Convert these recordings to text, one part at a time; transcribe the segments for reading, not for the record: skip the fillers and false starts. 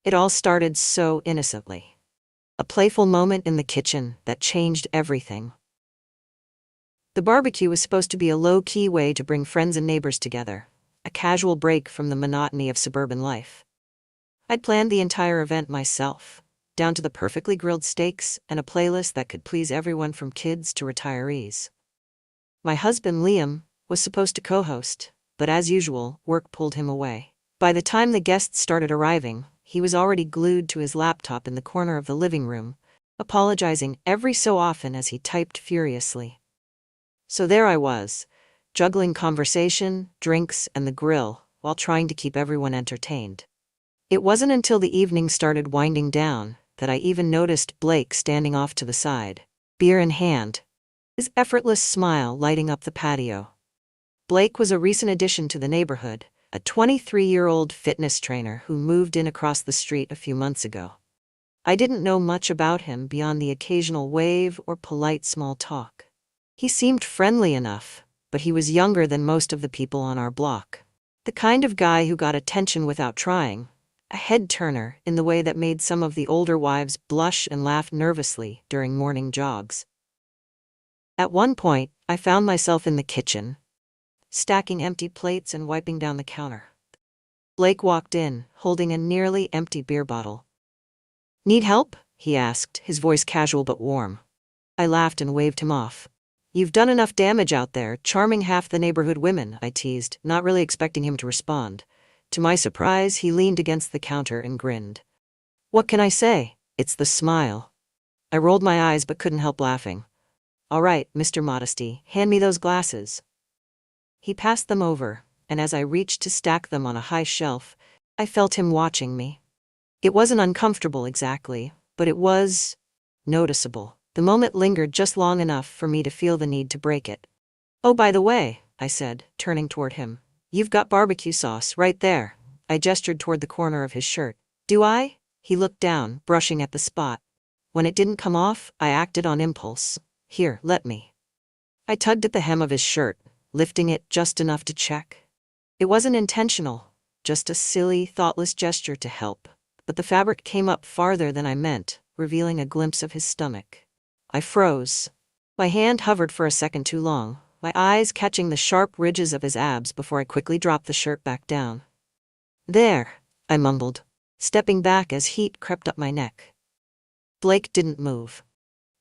It all started so innocently. A playful moment in the kitchen that changed everything. The barbecue was supposed to be a low-key way to bring friends and neighbors together, a casual break from the monotony of suburban life. I'd planned the entire event myself, down to the perfectly grilled steaks and a playlist that could please everyone from kids to retirees. My husband, Liam, was supposed to co-host, but as usual, work pulled him away. By the time the guests started arriving, he was already glued to his laptop in the corner of the living room, apologizing every so often as he typed furiously. So there I was, juggling conversation, drinks, and the grill, while trying to keep everyone entertained. It wasn't until the evening started winding down that I even noticed Blake standing off to the side, beer in hand, his effortless smile lighting up the patio. Blake was a recent addition to the neighborhood, a 23-year-old fitness trainer who moved in across the street a few months ago. I didn't know much about him beyond the occasional wave or polite small talk. He seemed friendly enough, but he was younger than most of the people on our block. The kind of guy who got attention without trying, a head-turner in the way that made some of the older wives blush and laugh nervously during morning jogs. At one point, I found myself in the kitchen, stacking empty plates and wiping down the counter. Blake walked in, holding a nearly empty beer bottle. "Need help?" he asked, his voice casual but warm. I laughed and waved him off. "You've done enough damage out there, charming half the neighborhood women," I teased, not really expecting him to respond. To my surprise, he leaned against the counter and grinned. "What can I say? It's the smile." I rolled my eyes but couldn't help laughing. "All right, Mr. Modesty, hand me those glasses." He passed them over, and as I reached to stack them on a high shelf, I felt him watching me. It wasn't uncomfortable exactly, but it was noticeable. The moment lingered just long enough for me to feel the need to break it. "Oh, by the way," I said, turning toward him, "you've got barbecue sauce right there." I gestured toward the corner of his shirt. "Do I?" He looked down, brushing at the spot. When it didn't come off, I acted on impulse. "Here, let me." I tugged at the hem of his shirt, lifting it just enough to check. It wasn't intentional, just a silly, thoughtless gesture to help. But the fabric came up farther than I meant, revealing a glimpse of his stomach. I froze. My hand hovered for a second too long, my eyes catching the sharp ridges of his abs before I quickly dropped the shirt back down. "There," I mumbled, stepping back as heat crept up my neck. Blake didn't move.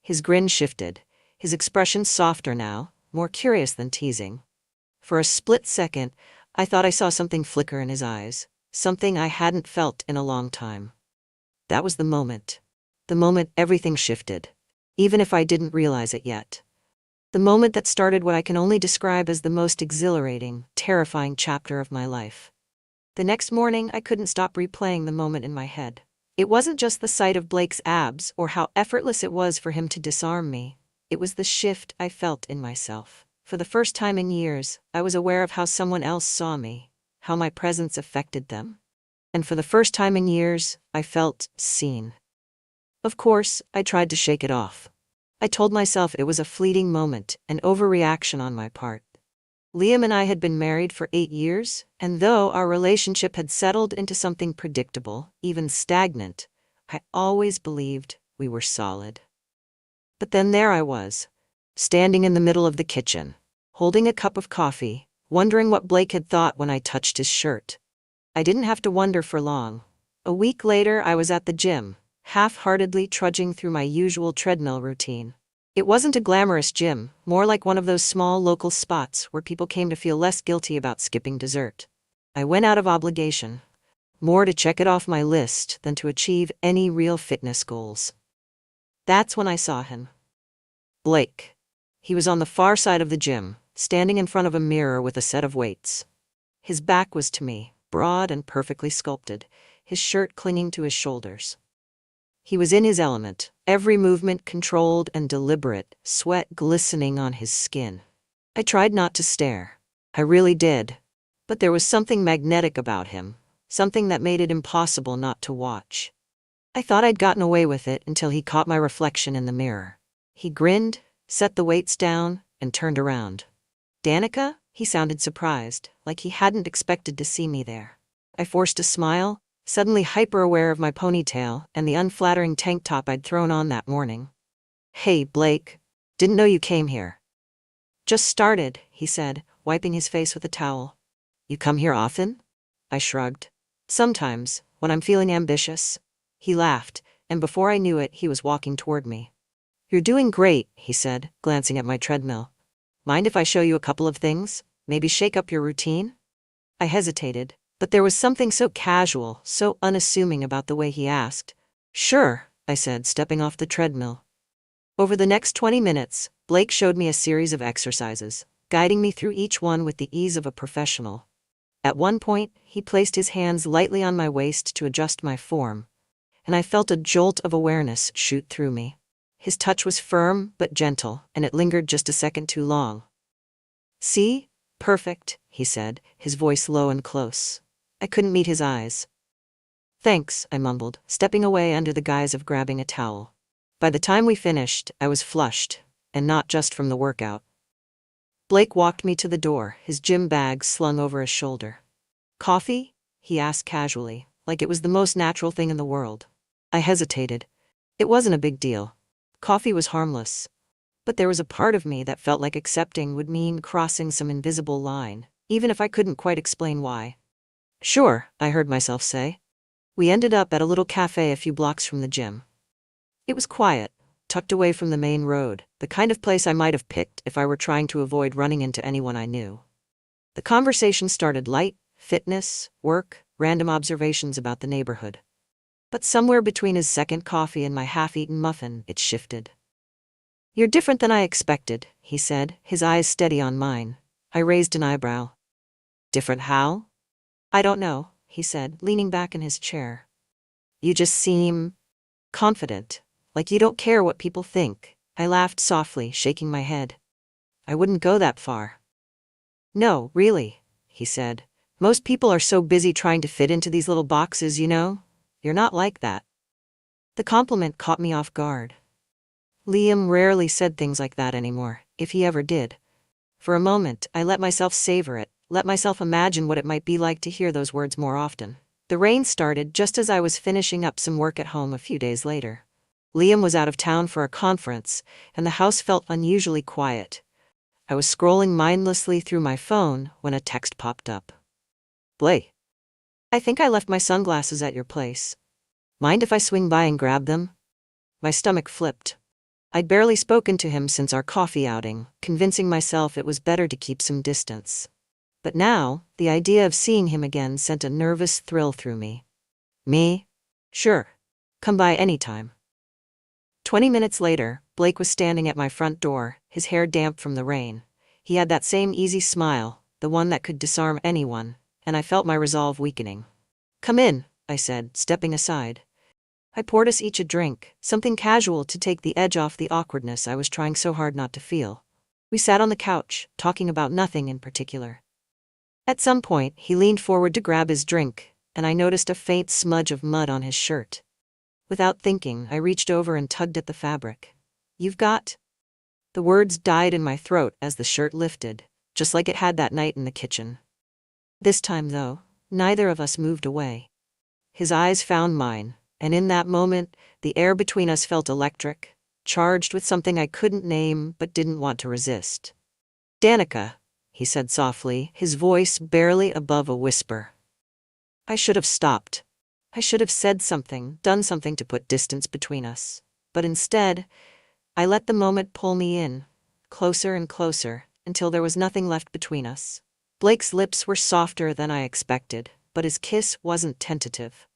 His grin shifted, his expression softer now, more curious than teasing. For a split second, I thought I saw something flicker in his eyes, something I hadn't felt in a long time. That was the moment. The moment everything shifted, even if I didn't realize it yet. The moment that started what I can only describe as the most exhilarating, terrifying chapter of my life. The next morning, I couldn't stop replaying the moment in my head. It wasn't just the sight of Blake's abs or how effortless it was for him to disarm me. It was the shift I felt in myself. For the first time in years, I was aware of how someone else saw me, how my presence affected them. And for the first time in years, I felt seen. Of course, I tried to shake it off. I told myself it was a fleeting moment, an overreaction on my part. Liam and I had been married for 8 years, and though our relationship had settled into something predictable, even stagnant, I always believed we were solid. But then there I was, standing in the middle of the kitchen, holding a cup of coffee, wondering what Blake had thought when I touched his shirt. I didn't have to wonder for long. A week later, I was at the gym, half-heartedly trudging through my usual treadmill routine. It wasn't a glamorous gym, more like one of those small local spots where people came to feel less guilty about skipping dessert. I went out of obligation, more to check it off my list than to achieve any real fitness goals. That's when I saw him. Blake. He was on the far side of the gym, standing in front of a mirror with a set of weights. His back was to me, broad and perfectly sculpted, his shirt clinging to his shoulders. He was in his element, every movement controlled and deliberate, sweat glistening on his skin. I tried not to stare. I really did. But there was something magnetic about him, something that made it impossible not to watch. I thought I'd gotten away with it until he caught my reflection in the mirror. He grinned, set the weights down, and turned around. "Danica?" He sounded surprised, like he hadn't expected to see me there. I forced a smile, suddenly hyper-aware of my ponytail and the unflattering tank top I'd thrown on that morning. "Hey, Blake. Didn't know you came here." "Just started," he said, wiping his face with a towel. "You come here often?" I shrugged. "Sometimes, when I'm feeling ambitious." He laughed, and before I knew it, he was walking toward me. "You're doing great," he said, glancing at my treadmill. "Mind if I show you a couple of things? Maybe shake up your routine?" I hesitated, but there was something so casual, so unassuming about the way he asked. "Sure," I said, stepping off the treadmill. Over the next 20 minutes, Blake showed me a series of exercises, guiding me through each one with the ease of a professional. At one point, he placed his hands lightly on my waist to adjust my form, and I felt a jolt of awareness shoot through me. His touch was firm but gentle, and it lingered just a second too long. "See? Perfect," he said, his voice low and close. I couldn't meet his eyes. "Thanks," I mumbled, stepping away under the guise of grabbing a towel. By the time we finished, I was flushed, and not just from the workout. Blake walked me to the door, his gym bag slung over his shoulder. "Coffee?" he asked casually, like it was the most natural thing in the world. I hesitated. It wasn't a big deal. Coffee was harmless. But there was a part of me that felt like accepting would mean crossing some invisible line, even if I couldn't quite explain why. "Sure," I heard myself say. We ended up at a little cafe a few blocks from the gym. It was quiet, tucked away from the main road, the kind of place I might have picked if I were trying to avoid running into anyone I knew. The conversation started light: fitness, work, random observations about the neighborhood. But somewhere between his second coffee and my half-eaten muffin, it shifted. "You're different than I expected," he said, his eyes steady on mine. I raised an eyebrow. "Different how?" "I don't know," he said, leaning back in his chair. "You just seem confident, like you don't care what people think." I laughed softly, shaking my head. "I wouldn't go that far." "No, really," he said. "Most people are so busy trying to fit into these little boxes, you know? You're not like that." The compliment caught me off guard. Liam rarely said things like that anymore, if he ever did. For a moment, I let myself savor it, let myself imagine what it might be like to hear those words more often. The rain started just as I was finishing up some work at home a few days later. Liam was out of town for a conference, and the house felt unusually quiet. I was scrolling mindlessly through my phone when a text popped up. "Blake, I think I left my sunglasses at your place. Mind if I swing by and grab them?" My stomach flipped. I'd barely spoken to him since our coffee outing, convincing myself it was better to keep some distance. But now, the idea of seeing him again sent a nervous thrill through me. "Me? Sure. Come by anytime." 20 minutes later, Blake was standing at my front door, his hair damp from the rain. He had that same easy smile, the one that could disarm anyone, and I felt my resolve weakening. "Come in," I said, stepping aside. I poured us each a drink, something casual to take the edge off the awkwardness I was trying so hard not to feel. We sat on the couch, talking about nothing in particular. At some point, he leaned forward to grab his drink, and I noticed a faint smudge of mud on his shirt. Without thinking, I reached over and tugged at the fabric. "You've got..." The words died in my throat as the shirt lifted, just like it had that night in the kitchen. This time, though, neither of us moved away. His eyes found mine, and in that moment, the air between us felt electric, charged with something I couldn't name but didn't want to resist. "Danica," he said softly, his voice barely above a whisper. I should have stopped. I should have said something, done something to put distance between us. But instead, I let the moment pull me in, closer and closer, until there was nothing left between us. Blake's lips were softer than I expected, but his kiss wasn't tentative.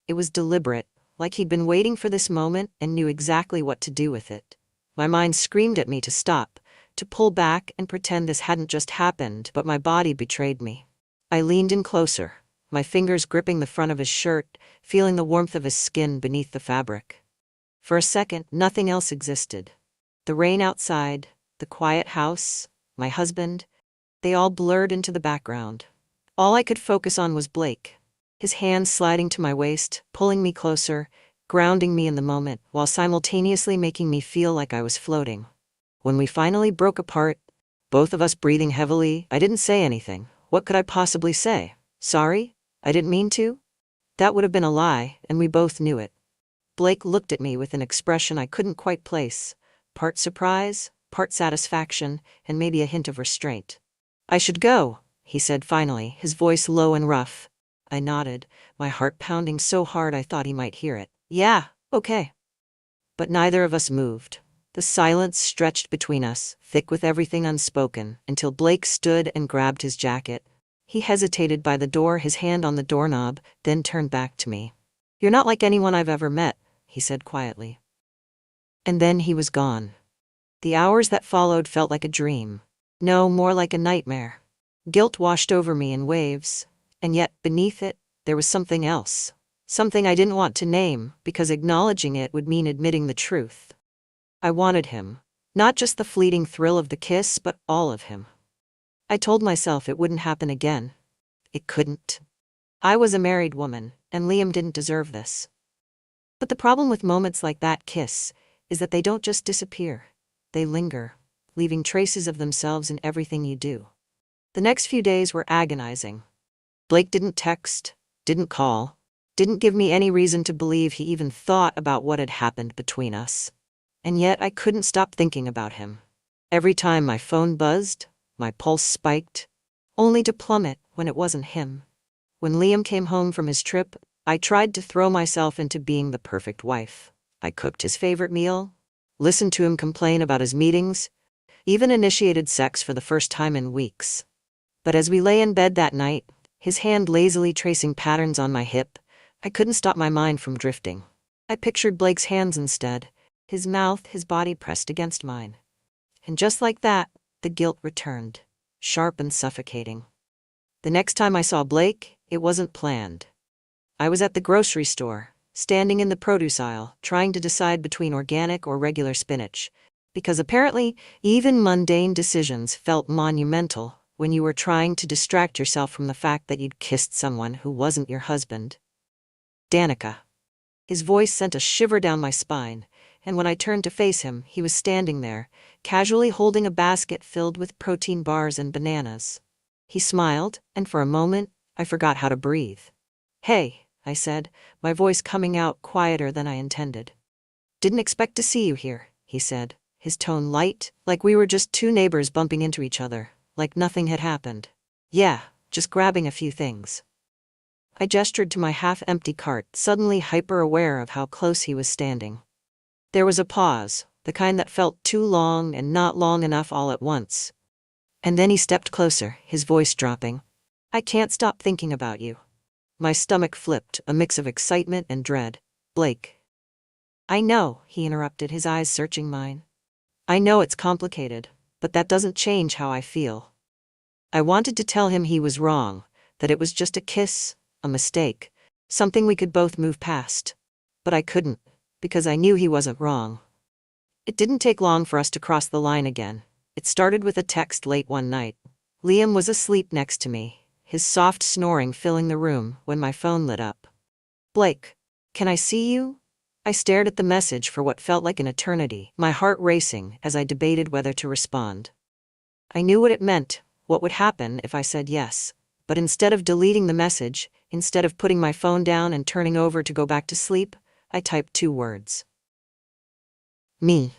It was deliberate, like he'd been waiting for this moment and knew exactly what to do with it. My mind screamed at me to stop, to pull back and pretend this hadn't just happened, but my body betrayed me. I leaned in closer, my fingers gripping the front of his shirt, feeling the warmth of his skin beneath the fabric. For a second, nothing else existed. The rain outside, the quiet house, my husband, they all blurred into the background. All I could focus on was Blake, his hands sliding to my waist, pulling me closer, grounding me in the moment, while simultaneously making me feel like I was floating. When we finally broke apart, both of us breathing heavily, I didn't say anything. What could I possibly say? Sorry? I didn't mean to? That would have been a lie, and we both knew it. Blake looked at me with an expression I couldn't quite place, part surprise, part satisfaction, and maybe a hint of restraint. "I should go," he said finally, his voice low and rough. I nodded, my heart pounding so hard I thought he might hear it. "Yeah, okay." But neither of us moved. The silence stretched between us, thick with everything unspoken, until Blake stood and grabbed his jacket. He hesitated by the door, his hand on the doorknob, then turned back to me. "You're not like anyone I've ever met," he said quietly. And then he was gone. The hours that followed felt like a dream. No, more like a nightmare. Guilt washed over me in waves, and yet, beneath it, there was something else. Something I didn't want to name, because acknowledging it would mean admitting the truth. I wanted him. Not just the fleeting thrill of the kiss, but all of him. I told myself it wouldn't happen again. It couldn't. I was a married woman, and Liam didn't deserve this. But the problem with moments like that kiss is that they don't just disappear. They linger, leaving traces of themselves in everything you do. The next few days were agonizing. Blake didn't text, didn't call, didn't give me any reason to believe he even thought about what had happened between us. And yet I couldn't stop thinking about him. Every time my phone buzzed, my pulse spiked, only to plummet when it wasn't him. When Liam came home from his trip, I tried to throw myself into being the perfect wife. I cooked his favorite meal, listened to him complain about his meetings, even initiated sex for the first time in weeks. But as we lay in bed that night, his hand lazily tracing patterns on my hip, I couldn't stop my mind from drifting. I pictured Blake's hands instead, his mouth, his body pressed against mine. And just like that, the guilt returned, sharp and suffocating. The next time I saw Blake, it wasn't planned. I was at the grocery store, standing in the produce aisle, trying to decide between organic or regular spinach, because apparently, even mundane decisions felt monumental when you were trying to distract yourself from the fact that you'd kissed someone who wasn't your husband. Danica. His voice sent a shiver down my spine, and when I turned to face him, he was standing there, casually holding a basket filled with protein bars and bananas. He smiled, and for a moment, I forgot how to breathe. "Hey," I said, my voice coming out quieter than I intended. "Didn't expect to see you here," he said, his tone light, like we were just two neighbors bumping into each other, like nothing had happened. "Yeah, just grabbing a few things." I gestured to my half-empty cart, suddenly hyper-aware of how close he was standing. There was a pause, the kind that felt too long and not long enough all at once. And then he stepped closer, his voice dropping. "I can't stop thinking about you." My stomach flipped, a mix of excitement and dread. "Blake." "I know," he interrupted, his eyes searching mine. "I know it's complicated, but that doesn't change how I feel." I wanted to tell him he was wrong, that it was just a kiss, a mistake, something we could both move past. But I couldn't, because I knew he wasn't wrong. It didn't take long for us to cross the line again. It started with a text late one night. Liam was asleep next to me, his soft snoring filling the room when my phone lit up. "Blake, can I see you?" I stared at the message for what felt like an eternity, my heart racing as I debated whether to respond. I knew what it meant, what would happen if I said yes. But instead of deleting the message, instead of putting my phone down and turning over to go back to sleep, I typed 2 words. Me.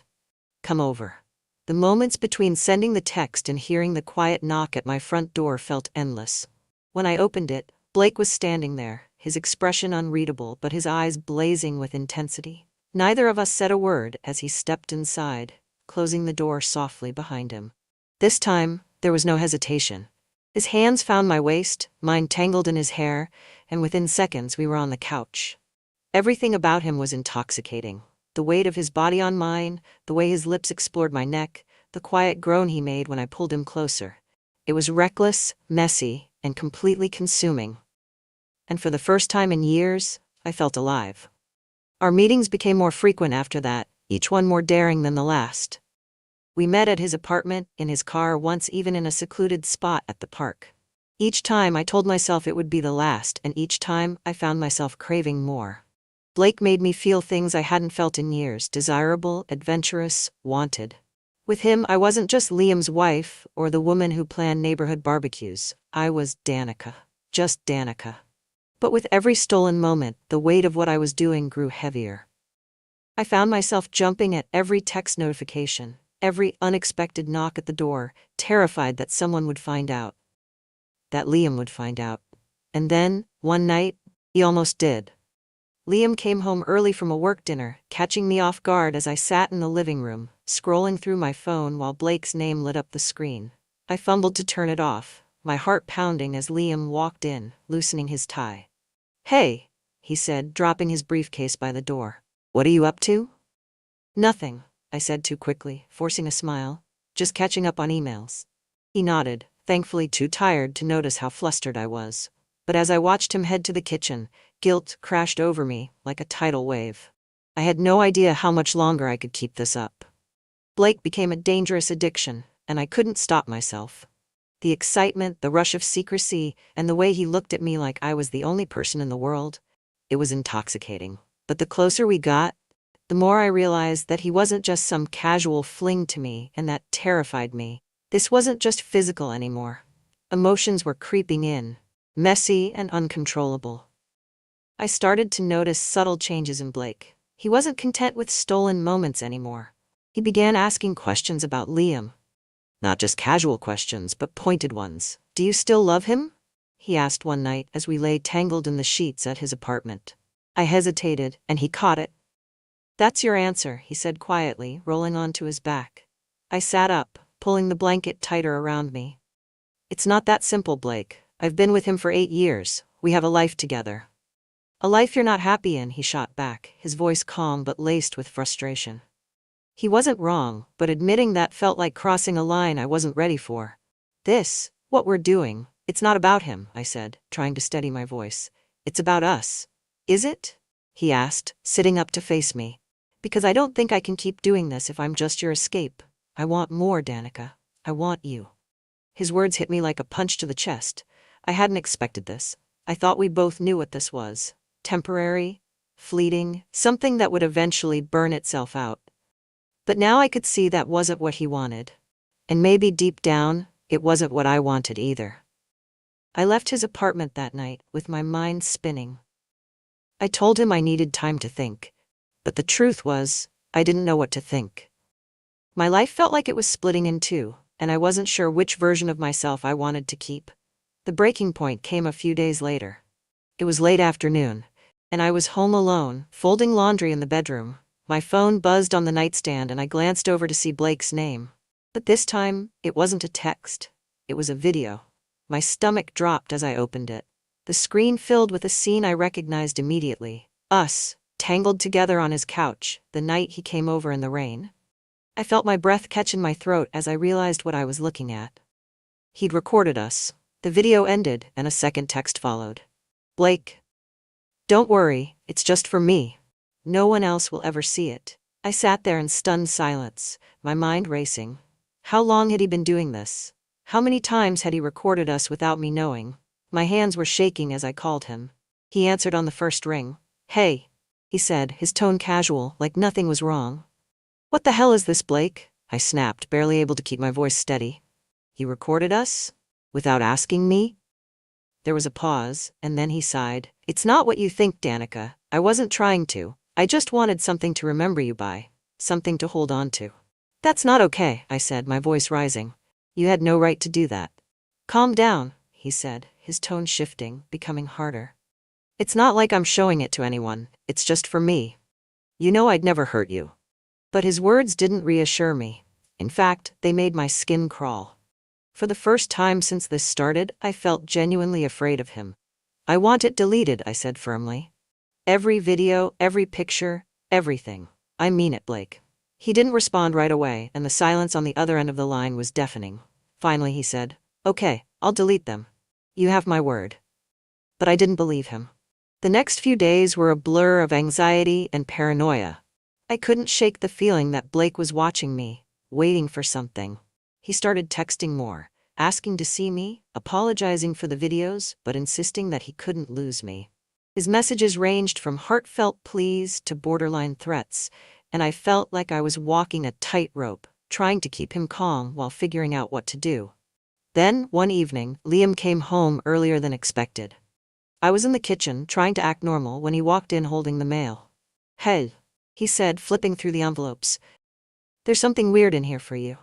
Come over. The moments between sending the text and hearing the quiet knock at my front door felt endless. When I opened it, Blake was standing there, his expression unreadable but his eyes blazing with intensity. Neither of us said a word as he stepped inside, closing the door softly behind him. This time, there was no hesitation. His hands found my waist, mine tangled in his hair, and within seconds we were on the couch. Everything about him was intoxicating. The weight of his body on mine, the way his lips explored my neck, the quiet groan he made when I pulled him closer. It was reckless, messy, and completely consuming. And for the first time in years, I felt alive. Our meetings became more frequent after that, each one more daring than the last. We met at his apartment, in his car, once even in a secluded spot at the park. Each time I told myself it would be the last, and each time I found myself craving more. Blake made me feel things I hadn't felt in years: desirable, adventurous, wanted. With him, I wasn't just Liam's wife or the woman who planned neighborhood barbecues. I was Danica. Just Danica. But with every stolen moment, the weight of what I was doing grew heavier. I found myself jumping at every text notification, every unexpected knock at the door, terrified that someone would find out. That Liam would find out. And then, one night, he almost did. Liam came home early from a work dinner, catching me off guard as I sat in the living room, scrolling through my phone while Blake's name lit up the screen. I fumbled to turn it off, my heart pounding as Liam walked in, loosening his tie. "Hey," he said, dropping his briefcase by the door. "What are you up to?" "Nothing," I said too quickly, forcing a smile. "Just catching up on emails." He nodded, thankfully too tired to notice how flustered I was. But as I watched him head to the kitchen, guilt crashed over me like a tidal wave. I had no idea how much longer I could keep this up. Blake became a dangerous addiction, and I couldn't stop myself. The excitement, the rush of secrecy, and the way he looked at me like I was the only person in the world, it was intoxicating. But the closer we got, the more I realized that he wasn't just some casual fling to me, and that terrified me. This wasn't just physical anymore. Emotions were creeping in, messy and uncontrollable. I started to notice subtle changes in Blake. He wasn't content with stolen moments anymore. He began asking questions about Liam. Not just casual questions, but pointed ones. "Do you still love him?" he asked one night as we lay tangled in the sheets at his apartment. I hesitated, and he caught it. "That's your answer," he said quietly, rolling onto his back. I sat up, pulling the blanket tighter around me. "It's not that simple, Blake. I've been with him for 8 years. We have a life together." "A life you're not happy in," he shot back, his voice calm but laced with frustration. He wasn't wrong, but admitting that felt like crossing a line I wasn't ready for. What we're doing, it's not about him," I said, trying to steady my voice. "It's about us." "Is it?" he asked, sitting up to face me. "Because I don't think I can keep doing this if I'm just your escape. I want more, Danica. I want you." His words hit me like a punch to the chest. I hadn't expected this. I thought we both knew what this was. Temporary, fleeting, something that would eventually burn itself out. But now I could see that wasn't what he wanted. And maybe deep down, it wasn't what I wanted either. I left his apartment that night, with my mind spinning. I told him I needed time to think. But the truth was, I didn't know what to think. My life felt like it was splitting in two, and I wasn't sure which version of myself I wanted to keep. The breaking point came a few days later. It was late afternoon, and I was home alone, folding laundry in the bedroom. My phone buzzed on the nightstand and I glanced over to see Blake's name. But this time, it wasn't a text. It was a video. My stomach dropped as I opened it. The screen filled with a scene I recognized immediately. Us, tangled together on his couch, the night he came over in the rain. I felt my breath catch in my throat as I realized what I was looking at. He'd recorded us. The video ended and a second text followed. "Blake, don't worry, it's just for me. No one else will ever see it." I sat there in stunned silence, my mind racing. How long had he been doing this? How many times had he recorded us without me knowing? My hands were shaking as I called him. He answered on the first ring. "Hey," he said, his tone casual, like nothing was wrong. "What the hell is this, Blake?" I snapped, barely able to keep my voice steady. "He recorded us? Without asking me?" There was a pause, and then he sighed. "It's not what you think, Danica. I wasn't trying to. I just wanted something to remember you by. Something to hold on to." "That's not okay," I said, my voice rising. "You had no right to do that." "Calm down," he said, his tone shifting, becoming harder. "It's not like I'm showing it to anyone. It's just for me. You know I'd never hurt you." But his words didn't reassure me. In fact, they made my skin crawl. For the first time since this started, I felt genuinely afraid of him. "I want it deleted," I said firmly. "Every video, every picture, everything. I mean it, Blake." He didn't respond right away, and the silence on the other end of the line was deafening. Finally he said, "Okay, I'll delete them. You have my word." But I didn't believe him. The next few days were a blur of anxiety and paranoia. I couldn't shake the feeling that Blake was watching me, waiting for something. He started texting more, asking to see me, apologizing for the videos, but insisting that he couldn't lose me. His messages ranged from heartfelt pleas to borderline threats, and I felt like I was walking a tightrope, trying to keep him calm while figuring out what to do. Then, one evening, Liam came home earlier than expected. I was in the kitchen, trying to act normal, when he walked in holding the mail. "Hey," he said, flipping through the envelopes. "There's something weird in here for you."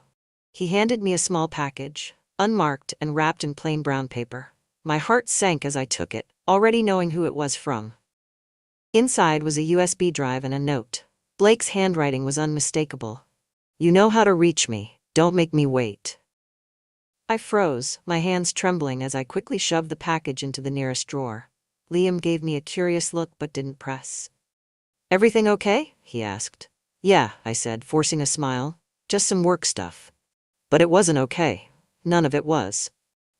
He handed me a small package, unmarked and wrapped in plain brown paper. My heart sank as I took it, already knowing who it was from. Inside was a USB drive and a note. Blake's handwriting was unmistakable. "You know how to reach me. Don't make me wait." I froze, my hands trembling as I quickly shoved the package into the nearest drawer. Liam gave me a curious look but didn't press. "Everything okay?" he asked. "Yeah," I said, forcing a smile. "Just some work stuff." But it wasn't okay. None of it was.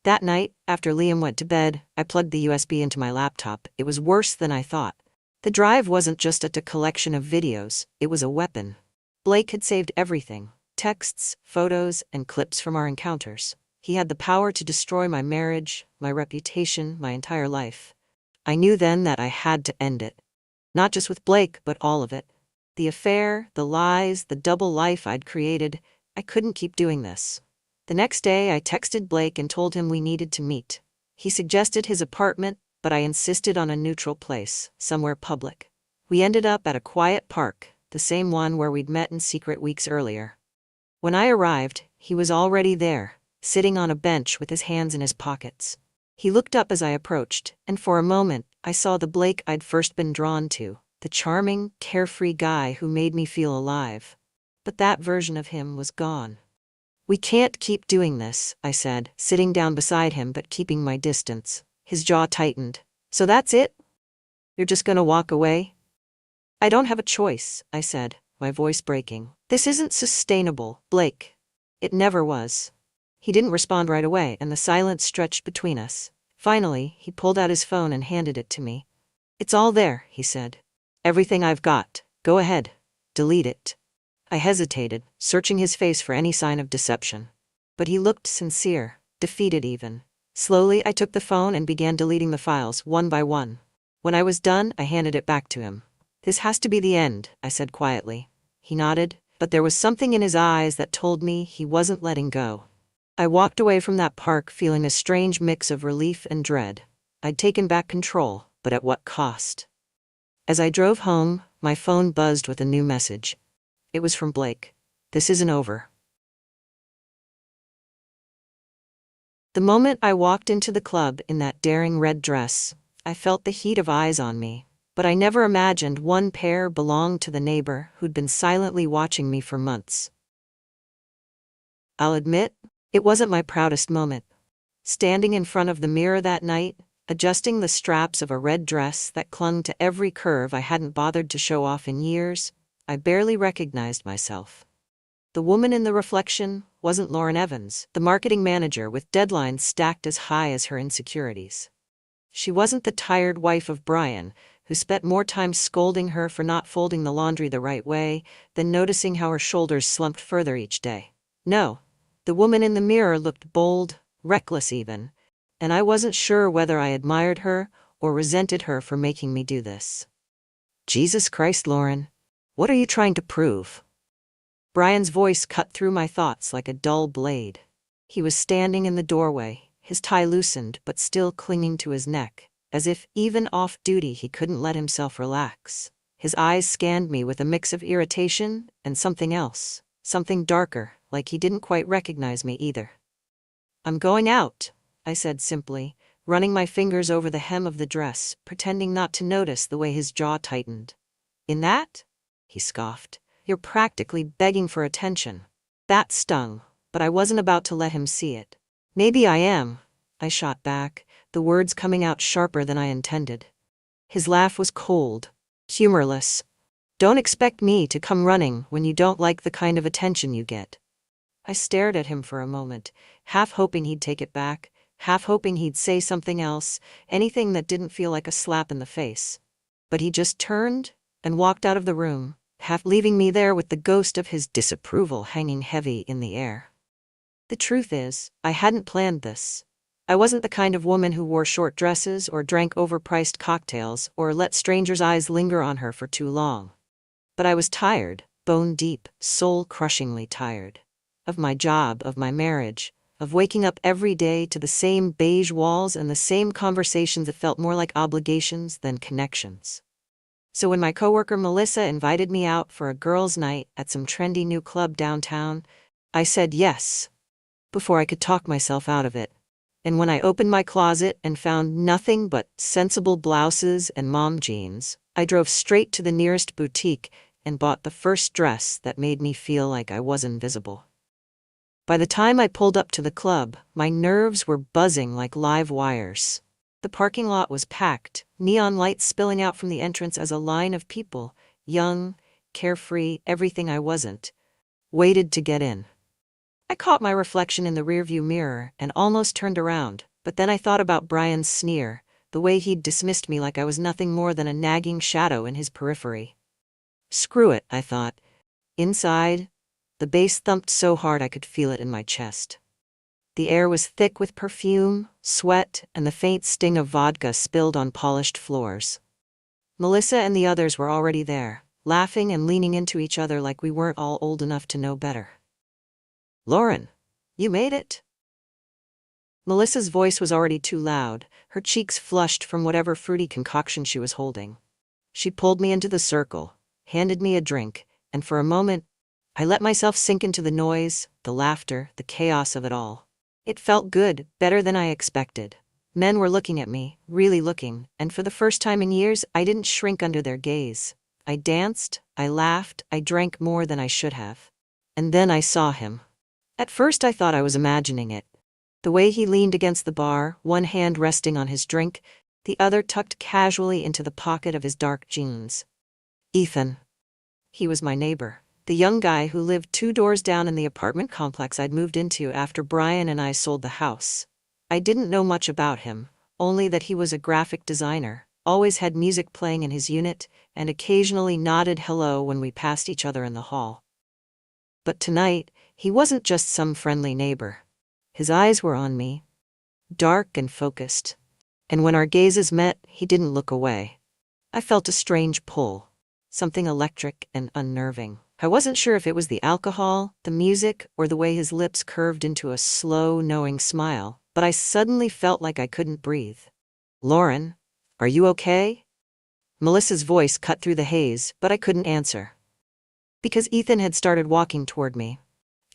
That night, after Liam went to bed, I plugged the USB into my laptop. It was worse than I thought. The drive wasn't just a collection of videos, it was a weapon. Blake had saved everything: texts, photos, and clips from our encounters. He had the power to destroy my marriage, my reputation, my entire life. I knew then that I had to end it. Not just with Blake, but all of it. The affair, the lies, the double life I'd created. I couldn't keep doing this. The next day, I texted Blake and told him we needed to meet. He suggested his apartment, but I insisted on a neutral place, somewhere public. We ended up at a quiet park, the same one where we'd met in secret weeks earlier. When I arrived, he was already there, sitting on a bench with his hands in his pockets. He looked up as I approached, and for a moment, I saw the Blake I'd first been drawn to, the charming, carefree guy who made me feel alive. But that version of him was gone. "We can't keep doing this," I said, sitting down beside him but keeping my distance. His jaw tightened. "So that's it? You're just gonna walk away?" "I don't have a choice," I said, my voice breaking. "This isn't sustainable, Blake. It never was." He didn't respond right away, and the silence stretched between us. Finally, he pulled out his phone and handed it to me. "It's all there," he said. "Everything I've got. Go ahead. Delete it." I hesitated, searching his face for any sign of deception. But he looked sincere, defeated even. Slowly, I took the phone and began deleting the files, one by one. When I was done, I handed it back to him. "This has to be the end," I said quietly. He nodded, but there was something in his eyes that told me he wasn't letting go. I walked away from that park feeling a strange mix of relief and dread. I'd taken back control, but at what cost? As I drove home, my phone buzzed with a new message. It was from Blake. "This isn't over." The moment I walked into the club in that daring red dress, I felt the heat of eyes on me, but I never imagined one pair belonged to the neighbor who'd been silently watching me for months. I'll admit, it wasn't my proudest moment. Standing in front of the mirror that night, adjusting the straps of a red dress that clung to every curve I hadn't bothered to show off in years, I barely recognized myself. The woman in the reflection wasn't Lauren Evans, the marketing manager with deadlines stacked as high as her insecurities. She wasn't the tired wife of Brian, who spent more time scolding her for not folding the laundry the right way than noticing how her shoulders slumped further each day. No, the woman in the mirror looked bold, reckless even, and I wasn't sure whether I admired her or resented her for making me do this. "Jesus Christ, Lauren, what are you trying to prove?" Brian's voice cut through my thoughts like a dull blade. He was standing in the doorway, his tie loosened but still clinging to his neck, as if, even off-duty, he couldn't let himself relax. His eyes scanned me with a mix of irritation and something else, something darker, like he didn't quite recognize me either. "I'm going out," I said simply, running my fingers over the hem of the dress, pretending not to notice the way his jaw tightened. "In that?" he scoffed. "You're practically begging for attention." That stung, but I wasn't about to let him see it. "Maybe I am," I shot back, the words coming out sharper than I intended. His laugh was cold, humorless. "Don't expect me to come running when you don't like the kind of attention you get." I stared at him for a moment, half hoping he'd take it back, half hoping he'd say something else, anything that didn't feel like a slap in the face. But he just turned and walked out of the room, half leaving me there with the ghost of his disapproval hanging heavy in the air. The truth is, I hadn't planned this. I wasn't the kind of woman who wore short dresses or drank overpriced cocktails or let strangers' eyes linger on her for too long. But I was tired, bone deep, soul-crushingly tired. Of my job, of my marriage, of waking up every day to the same beige walls and the same conversations that felt more like obligations than connections. So when my coworker Melissa invited me out for a girls' night at some trendy new club downtown, I said yes, before I could talk myself out of it. And when I opened my closet and found nothing but sensible blouses and mom jeans, I drove straight to the nearest boutique and bought the first dress that made me feel like I was invisible. By the time I pulled up to the club, my nerves were buzzing like live wires. The parking lot was packed, neon lights spilling out from the entrance as a line of people, young, carefree, everything I wasn't, waited to get in. I caught my reflection in the rearview mirror and almost turned around, but then I thought about Brian's sneer, the way he'd dismissed me like I was nothing more than a nagging shadow in his periphery. Screw it, I thought. Inside, the bass thumped so hard I could feel it in my chest. The air was thick with perfume, sweat, and the faint sting of vodka spilled on polished floors. Melissa and the others were already there, laughing and leaning into each other like we weren't all old enough to know better. "Lauren, you made it?" Melissa's voice was already too loud, her cheeks flushed from whatever fruity concoction she was holding. She pulled me into the circle, handed me a drink, and for a moment, I let myself sink into the noise, the laughter, the chaos of it all. It felt good, better than I expected. Men were looking at me, really looking, and for the first time in years, I didn't shrink under their gaze. I danced, I laughed, I drank more than I should have. And then I saw him. At first I thought I was imagining it. The way he leaned against the bar, one hand resting on his drink, the other tucked casually into the pocket of his dark jeans. Ethan. He was my neighbor, the young guy who lived 2 doors down in the apartment complex I'd moved into after Brian and I sold the house. I didn't know much about him, only that he was a graphic designer, always had music playing in his unit, and occasionally nodded hello when we passed each other in the hall. But tonight, he wasn't just some friendly neighbor. His eyes were on me, dark and focused, and when our gazes met, he didn't look away. I felt a strange pull, something electric and unnerving. I wasn't sure if it was the alcohol, the music, or the way his lips curved into a slow, knowing smile, but I suddenly felt like I couldn't breathe. "Lauren, are you okay?" Melissa's voice cut through the haze, but I couldn't answer. Because Ethan had started walking toward me,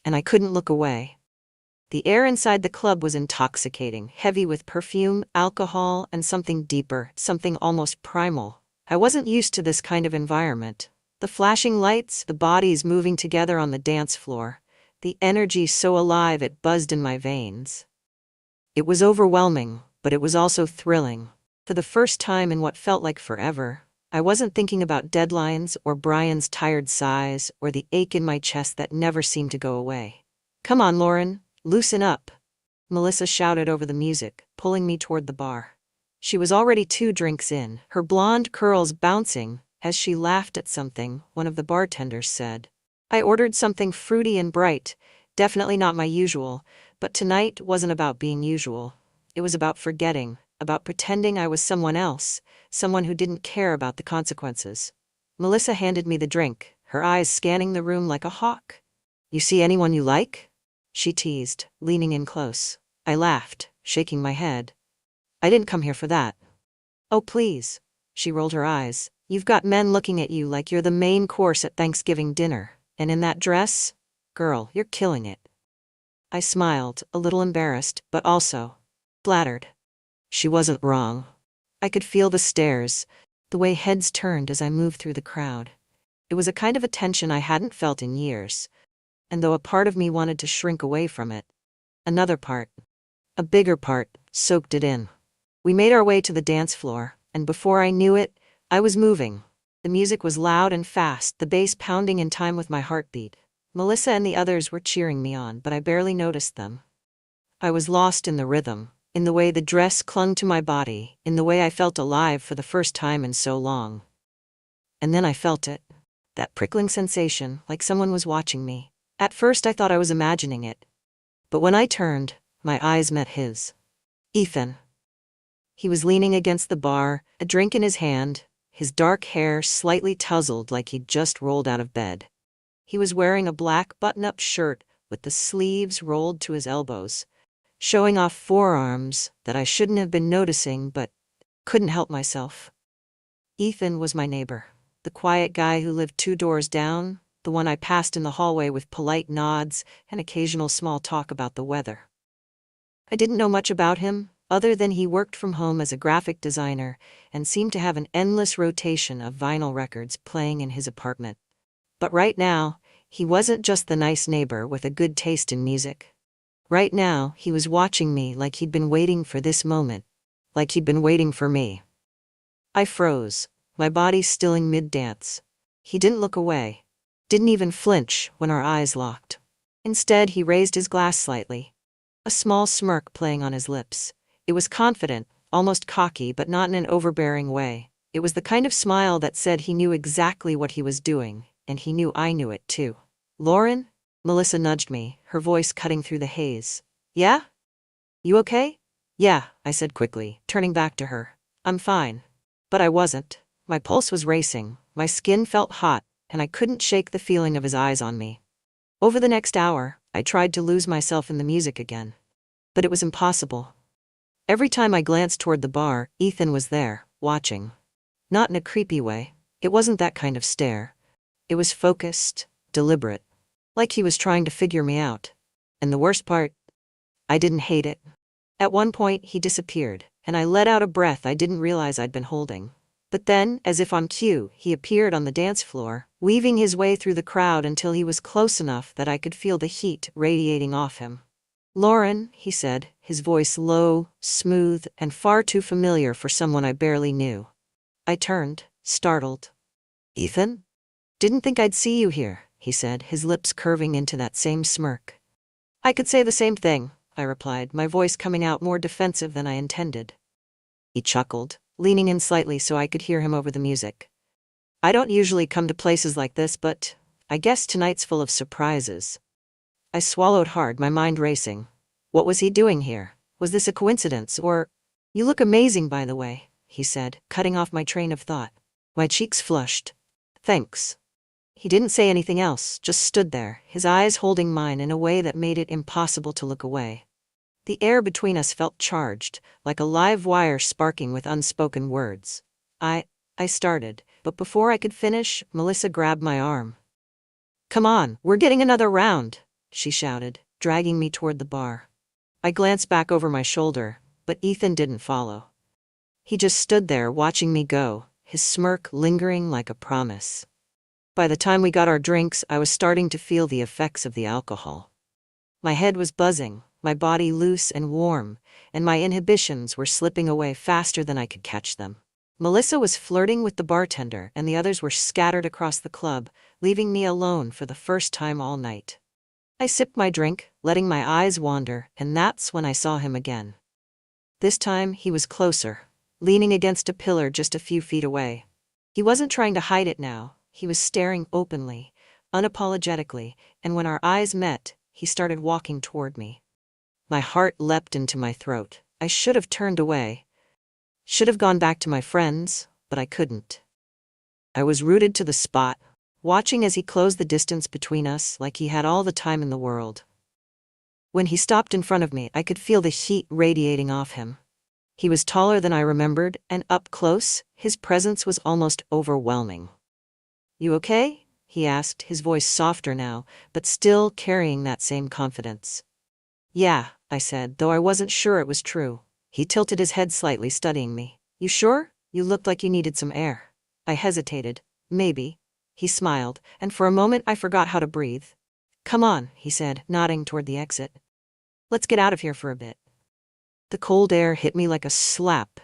and I couldn't look away. The air inside the club was intoxicating, heavy with perfume, alcohol, and something deeper, something almost primal. I wasn't used to this kind of environment. The flashing lights, the bodies moving together on the dance floor, the energy so alive it buzzed in my veins. It was overwhelming, but it was also thrilling. For the first time in what felt like forever, I wasn't thinking about deadlines or Brian's tired sighs or the ache in my chest that never seemed to go away. "Come on, Lauren, loosen up," Melissa shouted over the music, pulling me toward the bar. She was already 2 drinks in, her blonde curls bouncing. As she laughed at something, one of the bartenders said. I ordered something fruity and bright, definitely not my usual, but tonight wasn't about being usual. It was about forgetting, about pretending I was someone else, someone who didn't care about the consequences. Melissa handed me the drink, her eyes scanning the room like a hawk. "You see anyone you like?" she teased, leaning in close. I laughed, shaking my head. "I didn't come here for that." "Oh, please." She rolled her eyes. "You've got men looking at you like you're the main course at Thanksgiving dinner, and in that dress? Girl, you're killing it." I smiled, a little embarrassed, but also flattered. She wasn't wrong. I could feel the stares, the way heads turned as I moved through the crowd. It was a kind of attention I hadn't felt in years, and though a part of me wanted to shrink away from it, another part, a bigger part, soaked it in. We made our way to the dance floor, and before I knew it, I was moving. The music was loud and fast, the bass pounding in time with my heartbeat. Melissa and the others were cheering me on, but I barely noticed them. I was lost in the rhythm, in the way the dress clung to my body, in the way I felt alive for the first time in so long. And then I felt it. That prickling sensation, like someone was watching me. At first I thought I was imagining it. But when I turned, my eyes met his. Ethan. He was leaning against the bar, a drink in his hand, his dark hair slightly tousled like he'd just rolled out of bed. He was wearing a black button-up shirt with the sleeves rolled to his elbows, showing off forearms that I shouldn't have been noticing but couldn't help myself. Ethan was my neighbor, the quiet guy who lived 2 doors down, the one I passed in the hallway with polite nods and occasional small talk about the weather. I didn't know much about him, other than he worked from home as a graphic designer and seemed to have an endless rotation of vinyl records playing in his apartment. But right now, he wasn't just the nice neighbor with a good taste in music. Right now, he was watching me like he'd been waiting for this moment, like he'd been waiting for me. I froze, my body stilling mid-dance. He didn't look away, didn't even flinch when our eyes locked. Instead, he raised his glass slightly, a small smirk playing on his lips. It was confident, almost cocky, but not in an overbearing way. It was the kind of smile that said he knew exactly what he was doing, and he knew I knew it too. "Lauren?" Melissa nudged me, her voice cutting through the haze. "Yeah? You okay?" "Yeah," I said quickly, turning back to her. "I'm fine." But I wasn't. My pulse was racing, my skin felt hot, and I couldn't shake the feeling of his eyes on me. Over the next hour, I tried to lose myself in the music again. But it was impossible. Every time I glanced toward the bar, Ethan was there, watching. Not in a creepy way. It wasn't that kind of stare. It was focused, deliberate. Like he was trying to figure me out. And the worst part, I didn't hate it. At one point, he disappeared, and I let out a breath I didn't realize I'd been holding. But then, as if on cue, he appeared on the dance floor, weaving his way through the crowd until he was close enough that I could feel the heat radiating off him. "Lauren," he said, his voice low, smooth, and far too familiar for someone I barely knew. I turned, startled. "Ethan? Didn't think I'd see you here," he said, his lips curving into that same smirk. "I could say the same thing," I replied, my voice coming out more defensive than I intended. He chuckled, leaning in slightly so I could hear him over the music. "I don't usually come to places like this, but I guess tonight's full of surprises." I swallowed hard, my mind racing. What was he doing here? Was this a coincidence, or— "You look amazing, by the way," he said, cutting off my train of thought. My cheeks flushed. "Thanks." He didn't say anything else, just stood there, his eyes holding mine in a way that made it impossible to look away. The air between us felt charged, like a live wire sparking with unspoken words. I started, but before I could finish, Melissa grabbed my arm. "Come on, we're getting another round," she shouted, dragging me toward the bar. I glanced back over my shoulder, but Ethan didn't follow. He just stood there watching me go, his smirk lingering like a promise. By the time we got our drinks, I was starting to feel the effects of the alcohol. My head was buzzing, my body loose and warm, and my inhibitions were slipping away faster than I could catch them. Melissa was flirting with the bartender, and the others were scattered across the club, leaving me alone for the first time all night. I sipped my drink, letting my eyes wander, and that's when I saw him again. This time, he was closer, leaning against a pillar just a few feet away. He wasn't trying to hide it now. He was staring openly, unapologetically, and when our eyes met, he started walking toward me. My heart leapt into my throat. I should have turned away. Should have gone back to my friends, but I couldn't. I was rooted to the spot, watching as he closed the distance between us like he had all the time in the world. When he stopped in front of me, I could feel the heat radiating off him. He was taller than I remembered, and up close, his presence was almost overwhelming. "You okay?" he asked, his voice softer now, but still carrying that same confidence. "Yeah," I said, though I wasn't sure it was true. He tilted his head slightly, studying me. "You sure? You looked like you needed some air." I hesitated. "Maybe." He smiled, and for a moment I forgot how to breathe. "Come on," he said, nodding toward the exit. "Let's get out of here for a bit." The cold air hit me like a slap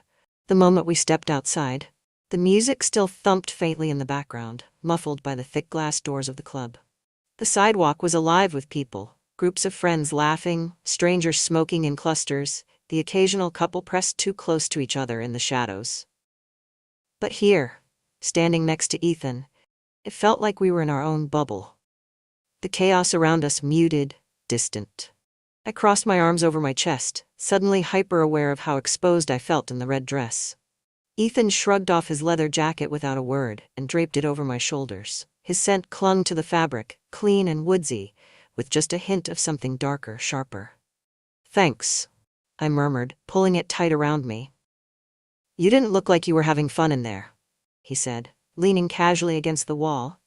the moment we stepped outside. The music still thumped faintly in the background, muffled by the thick glass doors of the club. The sidewalk was alive with people, groups of friends laughing, strangers smoking in clusters, the occasional couple pressed too close to each other in the shadows. But here, standing next to Ethan, it felt like we were in our own bubble. The chaos around us muted, distant. I crossed my arms over my chest, suddenly hyper-aware of how exposed I felt in the red dress. Ethan shrugged off his leather jacket without a word and draped it over my shoulders. His scent clung to the fabric, clean and woodsy, with just a hint of something darker, sharper. "Thanks," I murmured, pulling it tight around me. You didn't look like you were having fun in there, he said, leaning casually against the wall,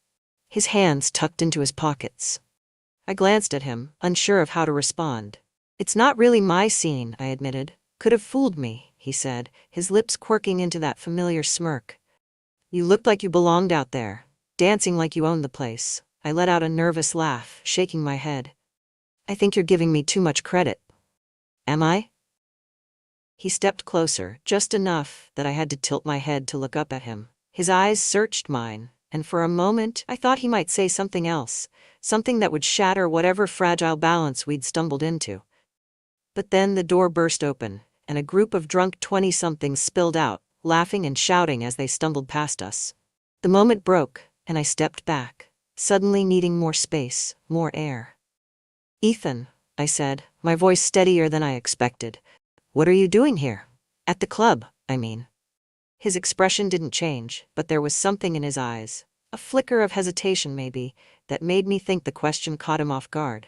his hands tucked into his pockets. I glanced at him, unsure of how to respond. It's not really my scene, I admitted. Could have fooled me, he said, his lips quirking into that familiar smirk. You looked like you belonged out there, dancing like you owned the place. I let out a nervous laugh, shaking my head. I think you're giving me too much credit. Am I? He stepped closer, just enough that I had to tilt my head to look up at him. His eyes searched mine, and for a moment I thought he might say something else, something that would shatter whatever fragile balance we'd stumbled into. But then the door burst open, and a group of drunk 20-somethings spilled out, laughing and shouting as they stumbled past us. The moment broke, and I stepped back, suddenly needing more space, more air. Ethan, I said, my voice steadier than I expected. What are you doing here? At the club, I mean. His expression didn't change, but there was something in his eyes, a flicker of hesitation maybe, that made me think the question caught him off guard.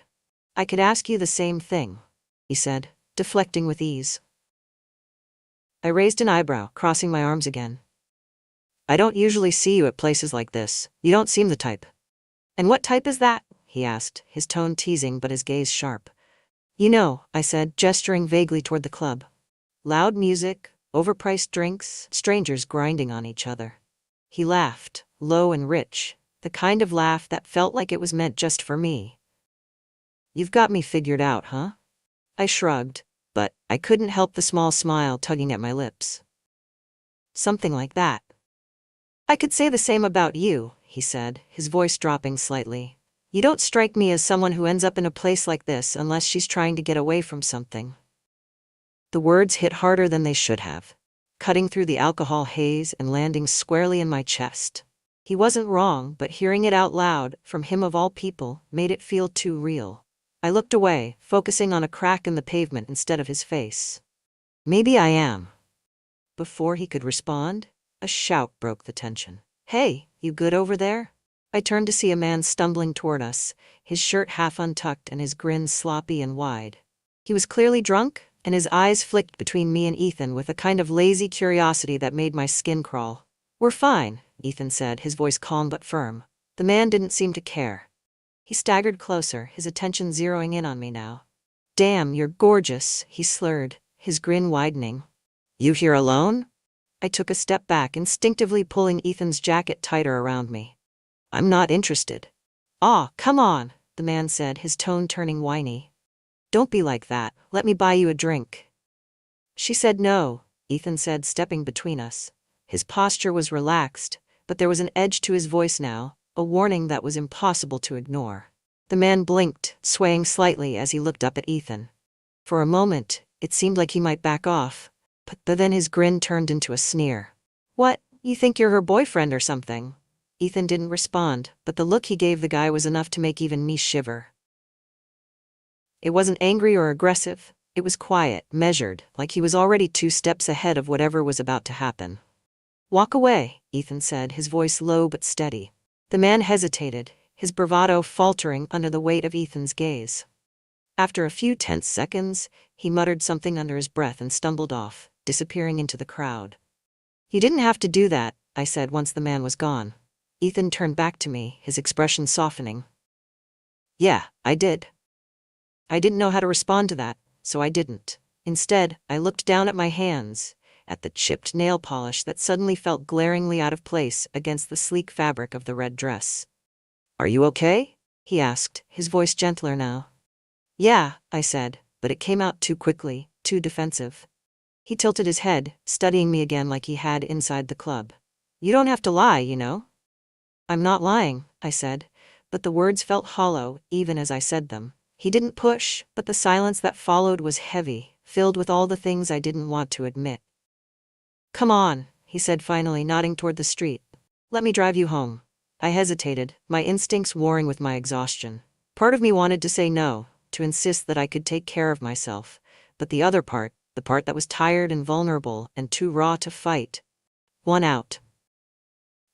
I could ask you the same thing, he said, deflecting with ease. I raised an eyebrow, crossing my arms again. I don't usually see you at places like this. You don't seem the type. And what type is that? He asked, his tone teasing but his gaze sharp. You know, I said, gesturing vaguely toward the club. Loud music, overpriced drinks, strangers grinding on each other. He laughed, low and rich, the kind of laugh that felt like it was meant just for me. You've got me figured out, huh? I shrugged, but I couldn't help the small smile tugging at my lips. Something like that. I could say the same about you, he said, his voice dropping slightly. You don't strike me as someone who ends up in a place like this unless she's trying to get away from something. The words hit harder than they should have, cutting through the alcohol haze and landing squarely in my chest. He wasn't wrong, but hearing it out loud, from him of all people, made it feel too real. I looked away, focusing on a crack in the pavement instead of his face. Maybe I am. Before he could respond, a shout broke the tension. Hey, you good over there? I turned to see a man stumbling toward us, his shirt half untucked and his grin sloppy and wide. He was clearly drunk, and his eyes flicked between me and Ethan with a kind of lazy curiosity that made my skin crawl. We're fine, Ethan said, his voice calm but firm. The man didn't seem to care. He staggered closer, his attention zeroing in on me now. Damn, you're gorgeous, he slurred, his grin widening. You here alone? I took a step back, instinctively pulling Ethan's jacket tighter around me. I'm not interested. Aw, come on, the man said, his tone turning whiny. Don't be like that, let me buy you a drink. She said no, Ethan said, stepping between us. His posture was relaxed, but there was an edge to his voice now, a warning that was impossible to ignore. The man blinked, swaying slightly as he looked up at Ethan. For a moment, it seemed like he might back off, but then his grin turned into a sneer. What, you think you're her boyfriend or something? Ethan didn't respond, but the look he gave the guy was enough to make even me shiver. It wasn't angry or aggressive, it was quiet, measured, like he was already 2 steps ahead of whatever was about to happen. Walk away, Ethan said, his voice low but steady. The man hesitated, his bravado faltering under the weight of Ethan's gaze. After a few tense seconds, he muttered something under his breath and stumbled off, disappearing into the crowd. You didn't have to do that, I said once the man was gone. Ethan turned back to me, his expression softening. Yeah, I did. I didn't know how to respond to that, so I didn't. Instead, I looked down at my hands, at the chipped nail polish that suddenly felt glaringly out of place against the sleek fabric of the red dress. Are you okay? He asked, his voice gentler now. Yeah, I said, but it came out too quickly, too defensive. He tilted his head, studying me again like he had inside the club. You don't have to lie, you know. I'm not lying, I said, but the words felt hollow, even as I said them. He didn't push, but the silence that followed was heavy, filled with all the things I didn't want to admit. Come on, he said finally, nodding toward the street. Let me drive you home. I hesitated, my instincts warring with my exhaustion. Part of me wanted to say no, to insist that I could take care of myself, but the other part, the part that was tired and vulnerable and too raw to fight, won out.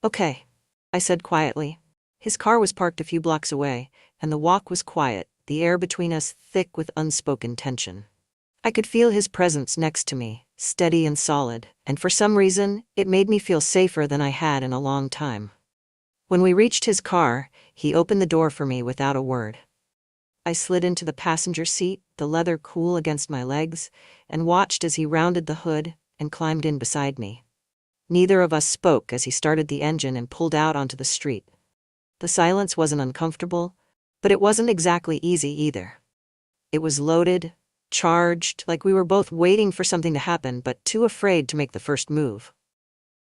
Okay, I said quietly. His car was parked a few blocks away, and the walk was quiet, the air between us thick with unspoken tension. I could feel his presence next to me, steady and solid, and for some reason, it made me feel safer than I had in a long time. When we reached his car, he opened the door for me without a word. I slid into the passenger seat, the leather cool against my legs, and watched as he rounded the hood and climbed in beside me. Neither of us spoke as he started the engine and pulled out onto the street. The silence wasn't uncomfortable, but it wasn't exactly easy either. It was loaded, charged, like we were both waiting for something to happen but too afraid to make the first move.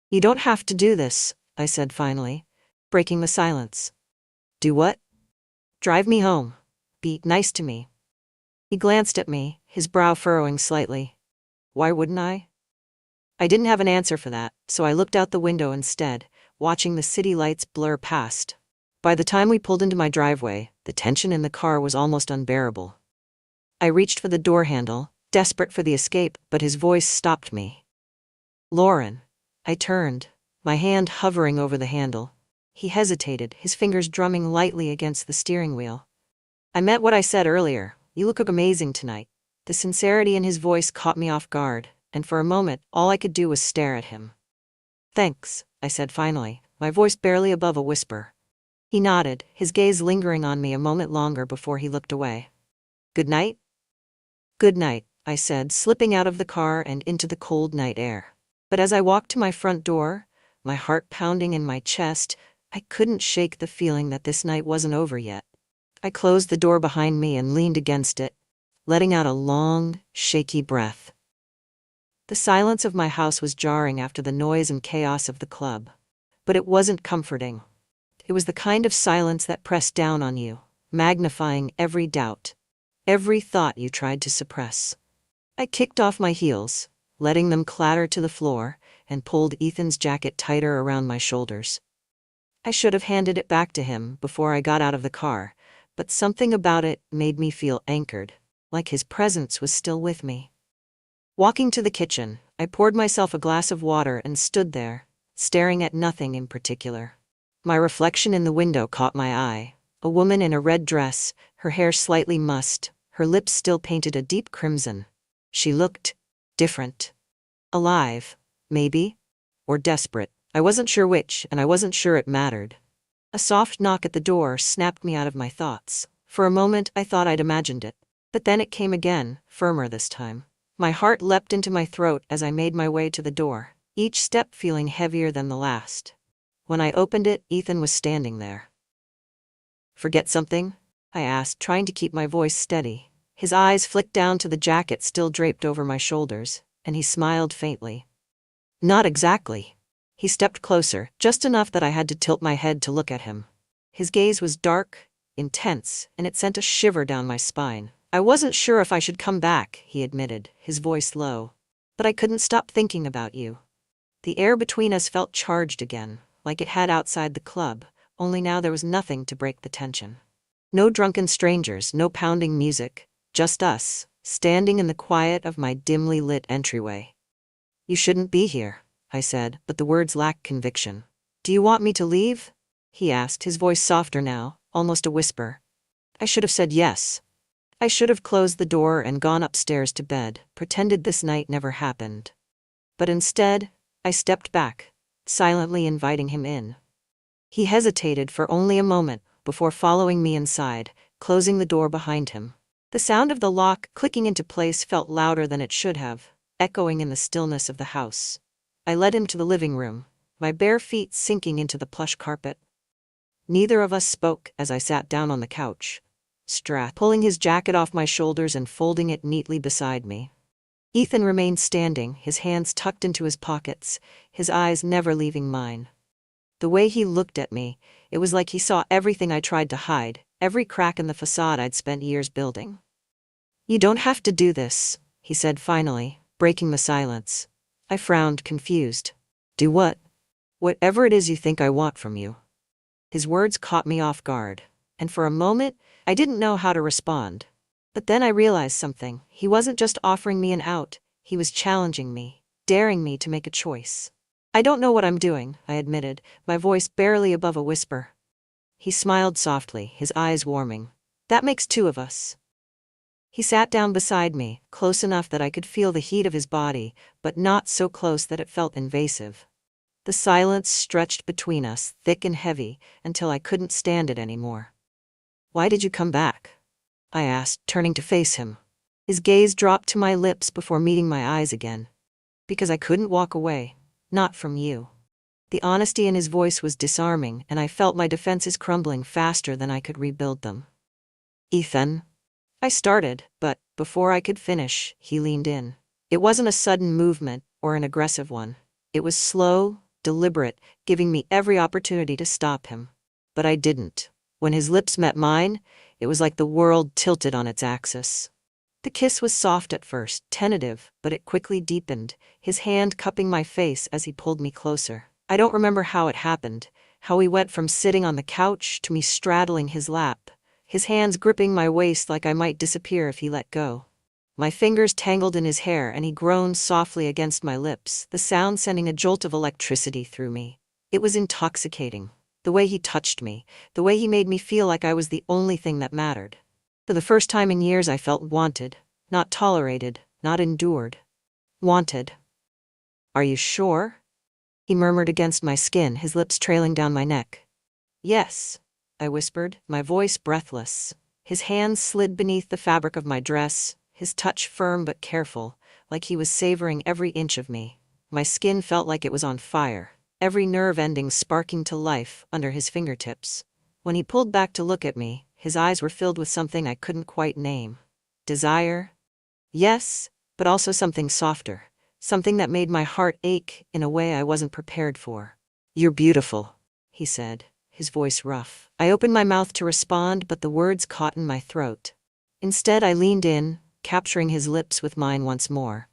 "You don't have to do this," I said finally, breaking the silence. "Do what?" "Drive me home. Be nice to me." He glanced at me, his brow furrowing slightly. "Why wouldn't I?" I didn't have an answer for that, so I looked out the window instead, watching the city lights blur past. By the time we pulled into my driveway, the tension in the car was almost unbearable. I reached for the door handle, desperate for the escape, but his voice stopped me. "Lauren." I turned, my hand hovering over the handle. He hesitated, his fingers drumming lightly against the steering wheel. "I meant what I said earlier. You look amazing tonight." The sincerity in his voice caught me off guard, and for a moment, all I could do was stare at him. "Thanks," I said finally, my voice barely above a whisper. He nodded, his gaze lingering on me a moment longer before he looked away. "Good night?" "Good night," I said, slipping out of the car and into the cold night air. But as I walked to my front door, my heart pounding in my chest, I couldn't shake the feeling that this night wasn't over yet. I closed the door behind me and leaned against it, letting out a long, shaky breath. The silence of my house was jarring after the noise and chaos of the club. But it wasn't comforting. It was the kind of silence that pressed down on you, magnifying every doubt, every thought you tried to suppress. I kicked off my heels, letting them clatter to the floor, and pulled Ethan's jacket tighter around my shoulders. I should have handed it back to him before I got out of the car, but something about it made me feel anchored, like his presence was still with me. Walking to the kitchen, I poured myself a glass of water and stood there, staring at nothing in particular. My reflection in the window caught my eye, a woman in a red dress, her hair slightly mussed, her lips still painted a deep crimson. She looked different. Alive, maybe, or desperate. I wasn't sure which, and I wasn't sure it mattered. A soft knock at the door snapped me out of my thoughts. For a moment, I thought I'd imagined it. But then it came again, firmer this time. My heart leapt into my throat as I made my way to the door, each step feeling heavier than the last. When I opened it, Ethan was standing there. "Forget something?" I asked, trying to keep my voice steady. His eyes flicked down to the jacket still draped over my shoulders, and he smiled faintly. "Not exactly." He stepped closer, just enough that I had to tilt my head to look at him. His gaze was dark, intense, and it sent a shiver down my spine. "I wasn't sure if I should come back," he admitted, his voice low. "But I couldn't stop thinking about you." The air between us felt charged again, like it had outside the club, only now there was nothing to break the tension. No drunken strangers, no pounding music, just us, standing in the quiet of my dimly lit entryway. "You shouldn't be here," I said, but the words lacked conviction. "Do you want me to leave?" he asked, his voice softer now, almost a whisper. I should have said yes. I should have closed the door and gone upstairs to bed, pretended this night never happened. But instead, I stepped back, silently inviting him in. He hesitated for only a moment before following me inside, closing the door behind him. The sound of the lock clicking into place felt louder than it should have, echoing in the stillness of the house. I led him to the living room, my bare feet sinking into the plush carpet. Neither of us spoke as I sat down on the couch, Strath pulling his jacket off my shoulders and folding it neatly beside me. Ethan remained standing, his hands tucked into his pockets, his eyes never leaving mine. The way he looked at me, it was like he saw everything I tried to hide, every crack in the facade I'd spent years building. "You don't have to do this," he said finally, breaking the silence. I frowned, confused. "Do what?" "Whatever it is you think I want from you." His words caught me off guard, and for a moment, I didn't know how to respond. But then I realized something. He wasn't just offering me an out, he was challenging me, daring me to make a choice. "I don't know what I'm doing," I admitted, my voice barely above a whisper. He smiled softly, his eyes warming. "That makes two of us." He sat down beside me, close enough that I could feel the heat of his body, but not so close that it felt invasive. The silence stretched between us, thick and heavy, until I couldn't stand it anymore. "Why did you come back?" I asked, turning to face him. His gaze dropped to my lips before meeting my eyes again. "Because I couldn't walk away. Not from you." The honesty in his voice was disarming, and I felt my defenses crumbling faster than I could rebuild them. "Ethan," I started, but before I could finish, he leaned in. It wasn't a sudden movement or an aggressive one. It was slow, deliberate, giving me every opportunity to stop him. But I didn't. When his lips met mine, it was like the world tilted on its axis. The kiss was soft at first, tentative, but it quickly deepened, his hand cupping my face as he pulled me closer. I don't remember how it happened, how we went from sitting on the couch to me straddling his lap, his hands gripping my waist like I might disappear if he let go. My fingers tangled in his hair and he groaned softly against my lips, the sound sending a jolt of electricity through me. It was intoxicating. The way he touched me, the way he made me feel like I was the only thing that mattered. For the first time in years I felt wanted, not tolerated, not endured. Wanted. "Are you sure?" he murmured against my skin, his lips trailing down my neck. "Yes," I whispered, my voice breathless. His hands slid beneath the fabric of my dress, his touch firm but careful, like he was savoring every inch of me. My skin felt like it was on fire, every nerve ending sparking to life under his fingertips. When he pulled back to look at me, his eyes were filled with something I couldn't quite name. Desire? Yes, but also something softer, something that made my heart ache in a way I wasn't prepared for. "You're beautiful," he said, his voice rough. I opened my mouth to respond, but the words caught in my throat. Instead, I leaned in, capturing his lips with mine once more.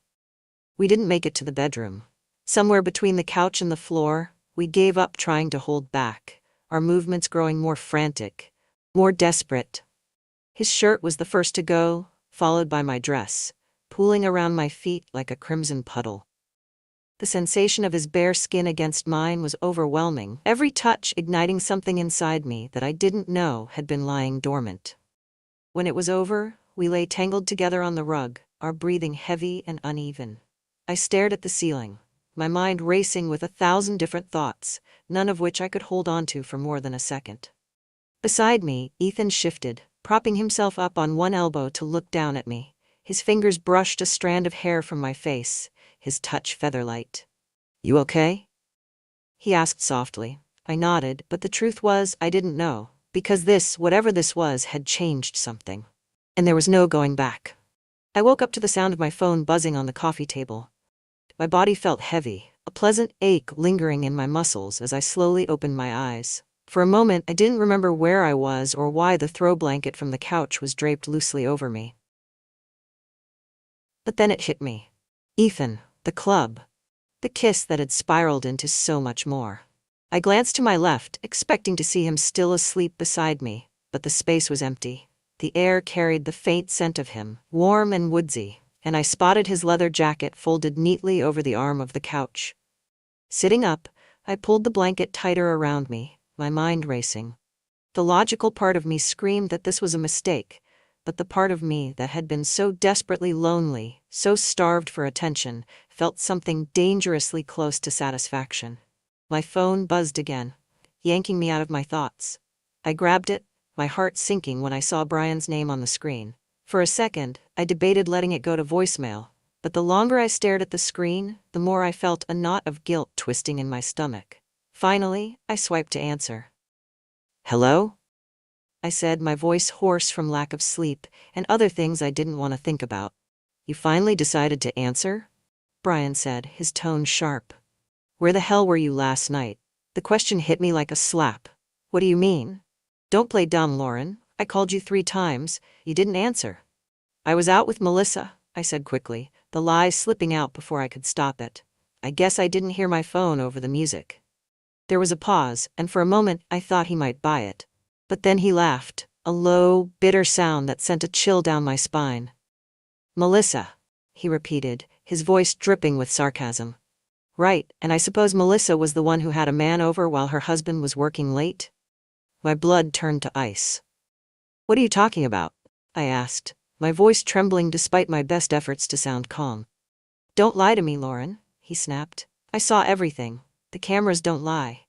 We didn't make it to the bedroom. Somewhere between the couch and the floor, we gave up trying to hold back, our movements growing more frantic, more desperate. His shirt was the first to go, followed by my dress, pooling around my feet like a crimson puddle. The sensation of his bare skin against mine was overwhelming, every touch igniting something inside me that I didn't know had been lying dormant. When it was over, we lay tangled together on the rug, our breathing heavy and uneven. I stared at the ceiling, my mind racing with 1,000 different thoughts, none of which I could hold on to for more than a second. Beside me, Ethan shifted, propping himself up on one elbow to look down at me. His fingers brushed a strand of hair from my face, his touch feather-light. "You okay?" he asked softly. I nodded, but the truth was I didn't know, because this, whatever this was, had changed something. And there was no going back. I woke up to the sound of my phone buzzing on the coffee table. My body felt heavy, a pleasant ache lingering in my muscles as I slowly opened my eyes. For a moment, I didn't remember where I was or why the throw blanket from the couch was draped loosely over me. But then it hit me. Ethan, the club. The kiss that had spiraled into so much more. I glanced to my left, expecting to see him still asleep beside me, but the space was empty. The air carried the faint scent of him, warm and woodsy, and I spotted his leather jacket folded neatly over the arm of the couch. Sitting up, I pulled the blanket tighter around me, my mind racing. The logical part of me screamed that this was a mistake, but the part of me that had been so desperately lonely, so starved for attention, felt something dangerously close to satisfaction. My phone buzzed again, yanking me out of my thoughts. I grabbed it, my heart sinking when I saw Brian's name on the screen. For a second, I debated letting it go to voicemail, but the longer I stared at the screen, the more I felt a knot of guilt twisting in my stomach. Finally, I swiped to answer. "Hello?" I said, my voice hoarse from lack of sleep and other things I didn't want to think about. "You finally decided to answer?" Brian said, his tone sharp. "Where the hell were you last night?" The question hit me like a slap. "What do you mean?" "Don't play dumb, Lauren. I called you 3 times. You didn't answer." "I was out with Melissa," I said quickly, the lie slipping out before I could stop it. "I guess I didn't hear my phone over the music." There was a pause, and for a moment I thought he might buy it. But then he laughed, a low, bitter sound that sent a chill down my spine. "Melissa," he repeated, his voice dripping with sarcasm. "Right, and I suppose Melissa was the one who had a man over while her husband was working late?" My blood turned to ice. "What are you talking about?" I asked. my voice trembling despite my best efforts to sound calm. "Don't lie to me, Lauren," he snapped. "I saw everything. The cameras don't lie."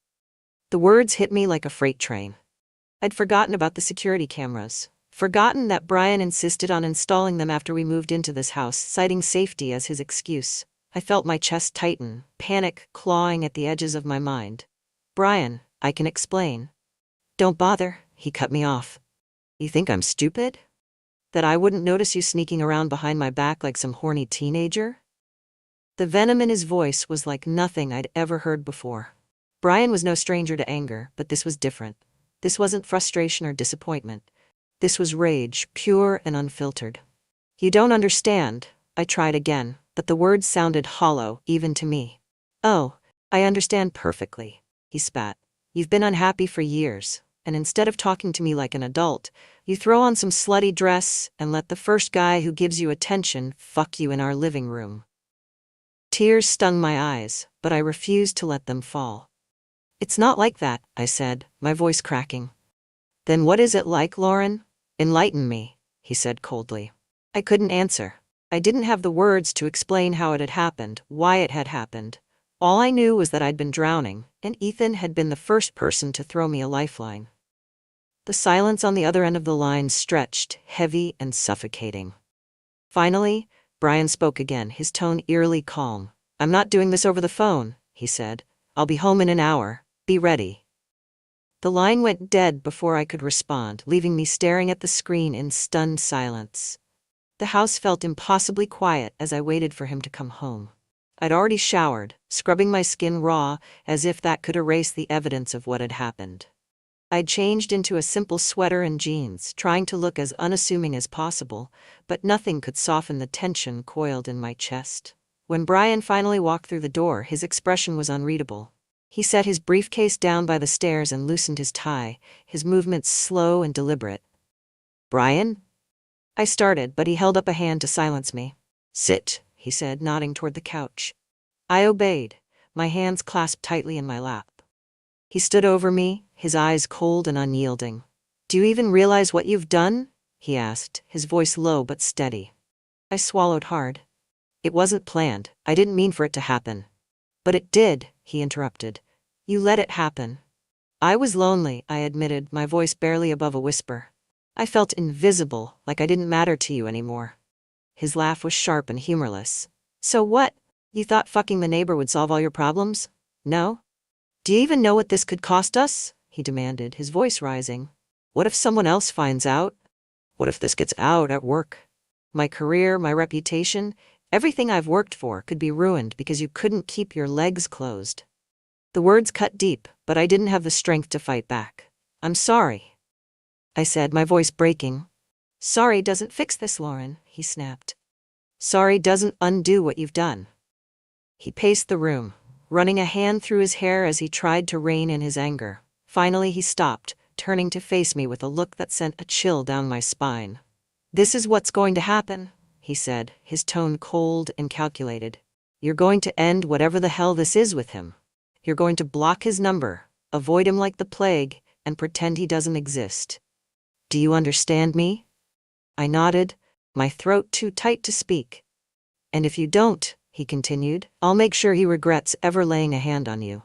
The words hit me like a freight train. I'd forgotten about the security cameras, forgotten that Brian insisted on installing them after we moved into this house, citing safety as his excuse. I felt my chest tighten, panic clawing at the edges of my mind. "Brian, I can explain." "Don't bother," he cut me off. "You think I'm stupid? That I wouldn't notice you sneaking around behind my back like some horny teenager?" The venom in his voice was like nothing I'd ever heard before. Brian was no stranger to anger, but this was different. This wasn't frustration or disappointment. This was rage, pure and unfiltered. "You don't understand," I tried again, but the words sounded hollow, even to me. "Oh, I understand perfectly," he spat. "You've been unhappy for years, and instead of talking to me like an adult, you throw on some slutty dress and let the first guy who gives you attention fuck you in our living room." Tears stung my eyes, but I refused to let them fall. "It's not like that," I said, my voice cracking. "Then what is it like, Lauren? Enlighten me," he said coldly. I couldn't answer. I didn't have the words to explain how it had happened, why it had happened. All I knew was that I'd been drowning, and Ethan had been the first person to throw me a lifeline. The silence on the other end of the line stretched, heavy and suffocating. Finally, Brian spoke again, his tone eerily calm. "I'm not doing this over the phone," he said. "I'll be home in an hour. Be ready." The line went dead before I could respond, leaving me staring at the screen in stunned silence. The house felt impossibly quiet as I waited for him to come home. I'd already showered, scrubbing my skin raw, as if that could erase the evidence of what had happened. I'd changed into a simple sweater and jeans, trying to look as unassuming as possible, but nothing could soften the tension coiled in my chest. When Brian finally walked through the door, his expression was unreadable. He set his briefcase down by the stairs and loosened his tie, his movements slow and deliberate. "Brian?" I started, but he held up a hand to silence me. "Sit," he said, nodding toward the couch. I obeyed, my hands clasped tightly in my lap. He stood over me, his eyes cold and unyielding. "Do you even realize what you've done?" he asked, his voice low but steady. I swallowed hard. "It wasn't planned. I didn't mean for it to happen." "But it did," he interrupted. "You let it happen." "I was lonely," I admitted, my voice barely above a whisper. "I felt invisible, like I didn't matter to you anymore." His laugh was sharp and humorless. "So what? You thought fucking the neighbor would solve all your problems? No? Do you even know what this could cost us?" he demanded, his voice rising. "What if someone else finds out? What if this gets out at work? My career, my reputation, everything I've worked for could be ruined because you couldn't keep your legs closed." The words cut deep, but I didn't have the strength to fight back. "I'm sorry," I said, my voice breaking. "Sorry doesn't fix this, Lauren," he snapped. "Sorry doesn't undo what you've done." He paced the room, running a hand through his hair as he tried to rein in his anger. Finally he stopped, turning to face me with a look that sent a chill down my spine. "This is what's going to happen," he said, his tone cold and calculated. "You're going to end whatever the hell this is with him. You're going to block his number, avoid him like the plague, and pretend he doesn't exist. Do you understand me?" I nodded, my throat too tight to speak. "And if you don't," he continued, "I'll make sure he regrets ever laying a hand on you.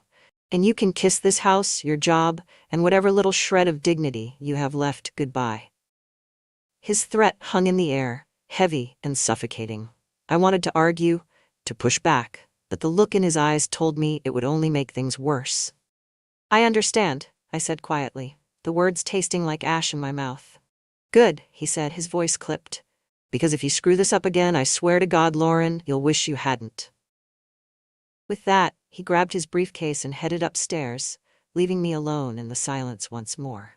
And you can kiss this house, your job, and whatever little shred of dignity you have left goodbye." His threat hung in the air, heavy and suffocating. I wanted to argue, to push back, but the look in his eyes told me it would only make things worse. "I understand," I said quietly, the words tasting like ash in my mouth. "Good," he said, his voice clipped. "Because if you screw this up again, I swear to God, Lauren, you'll wish you hadn't." With that, he grabbed his briefcase and headed upstairs, leaving me alone in the silence once more.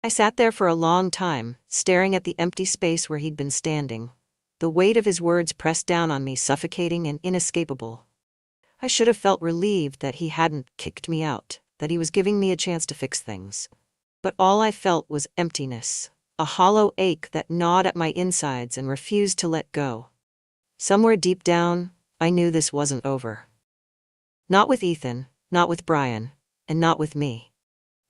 I sat there for a long time, staring at the empty space where he'd been standing. The weight of his words pressed down on me, suffocating and inescapable. I should have felt relieved that he hadn't kicked me out, that he was giving me a chance to fix things. But all I felt was emptiness, a hollow ache that gnawed at my insides and refused to let go. Somewhere deep down, I knew this wasn't over. Not with Ethan, not with Brian, and not with me.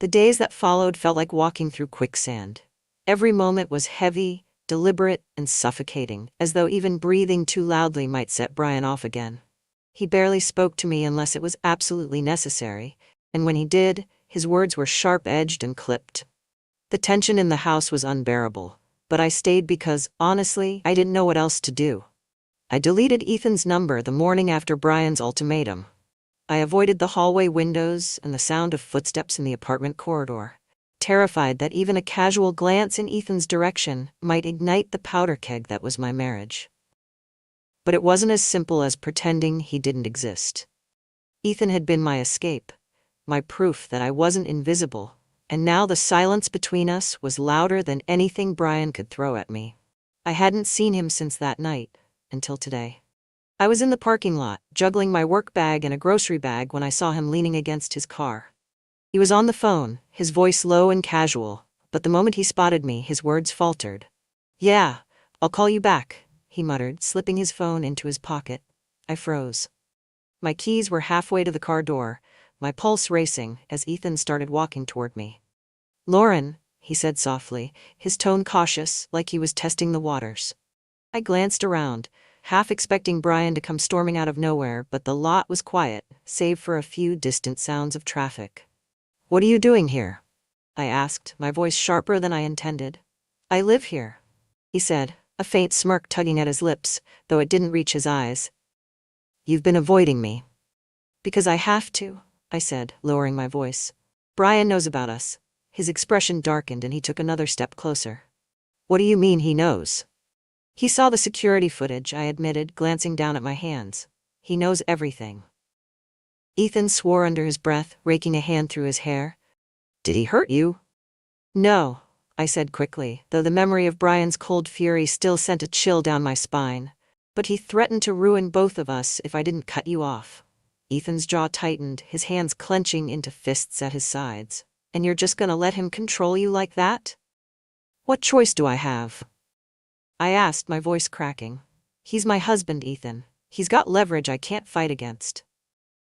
The days that followed felt like walking through quicksand. Every moment was heavy, deliberate and suffocating, as though even breathing too loudly might set Brian off again. He barely spoke to me unless it was absolutely necessary, and when he did, his words were sharp-edged and clipped. The tension in the house was unbearable, but I stayed because, honestly, I didn't know what else to do. I deleted Ethan's number the morning after Brian's ultimatum. I avoided the hallway windows and the sound of footsteps in the apartment corridor, terrified that even a casual glance in Ethan's direction might ignite the powder keg that was my marriage. But it wasn't as simple as pretending he didn't exist. Ethan had been my escape, my proof that I wasn't invisible, and now the silence between us was louder than anything Brian could throw at me. I hadn't seen him since that night, until today. I was in the parking lot, juggling my work bag and a grocery bag when I saw him leaning against his car. He was on the phone, his voice low and casual, but the moment he spotted me, his words faltered. "Yeah, I'll call you back," he muttered, slipping his phone into his pocket. I froze. My keys were halfway to the car door, my pulse racing as Ethan started walking toward me. "Lauren," he said softly, his tone cautious, like he was testing the waters. I glanced around, half expecting Brian to come storming out of nowhere, but the lot was quiet, save for a few distant sounds of traffic. "What are you doing here?" I asked, my voice sharper than I intended. "I live here," he said, a faint smirk tugging at his lips, though it didn't reach his eyes. "You've been avoiding me." "Because I have to," I said, lowering my voice. "Brian knows about us." His expression darkened and he took another step closer. "What do you mean he knows?" "He saw the security footage," I admitted, glancing down at my hands. "He knows everything." Ethan swore under his breath, raking a hand through his hair. "Did he hurt you?" "No," I said quickly, though the memory of Brian's cold fury still sent a chill down my spine. "But he threatened to ruin both of us if I didn't cut you off." Ethan's jaw tightened, his hands clenching into fists at his sides. "And you're just gonna let him control you like that?" "What choice do I have?" I asked, my voice cracking. "He's my husband, Ethan. He's got leverage I can't fight against."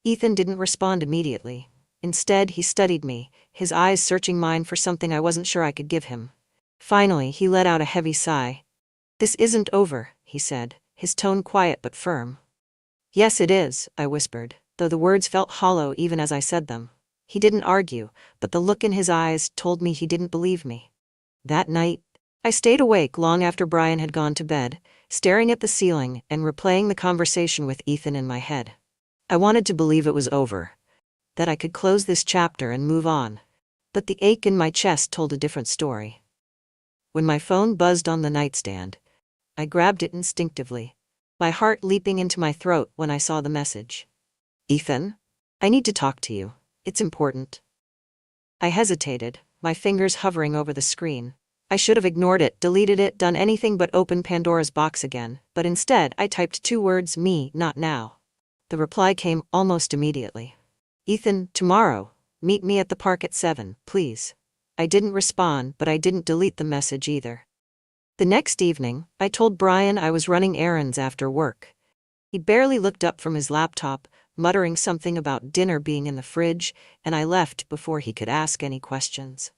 Ethan didn't respond immediately. Instead, he studied me, his eyes searching mine for something I wasn't sure I could give him. Finally, he let out a heavy sigh. "This isn't over," he said, his tone quiet but firm. "Yes, it is," I whispered, though the words felt hollow even as I said them. He didn't argue, but the look in his eyes told me he didn't believe me. That night, I stayed awake long after Brian had gone to bed, staring at the ceiling and replaying the conversation with Ethan in my head. I wanted to believe it was over, that I could close this chapter and move on, but the ache in my chest told a different story. When my phone buzzed on the nightstand, I grabbed it instinctively, my heart leaping into my throat when I saw the message. "Ethan? I need to talk to you. It's important." I hesitated, my fingers hovering over the screen. I should have ignored it, deleted it, done anything but open Pandora's box again, but instead I typed 2 words, "Me, not now." The reply came almost immediately. "Ethan, tomorrow. Meet me at the park at 7, please." I didn't respond, but I didn't delete the message either. The next evening, I told Brian I was running errands after work. He barely looked up from his laptop, muttering something about dinner being in the fridge, and I left before he could ask any questions.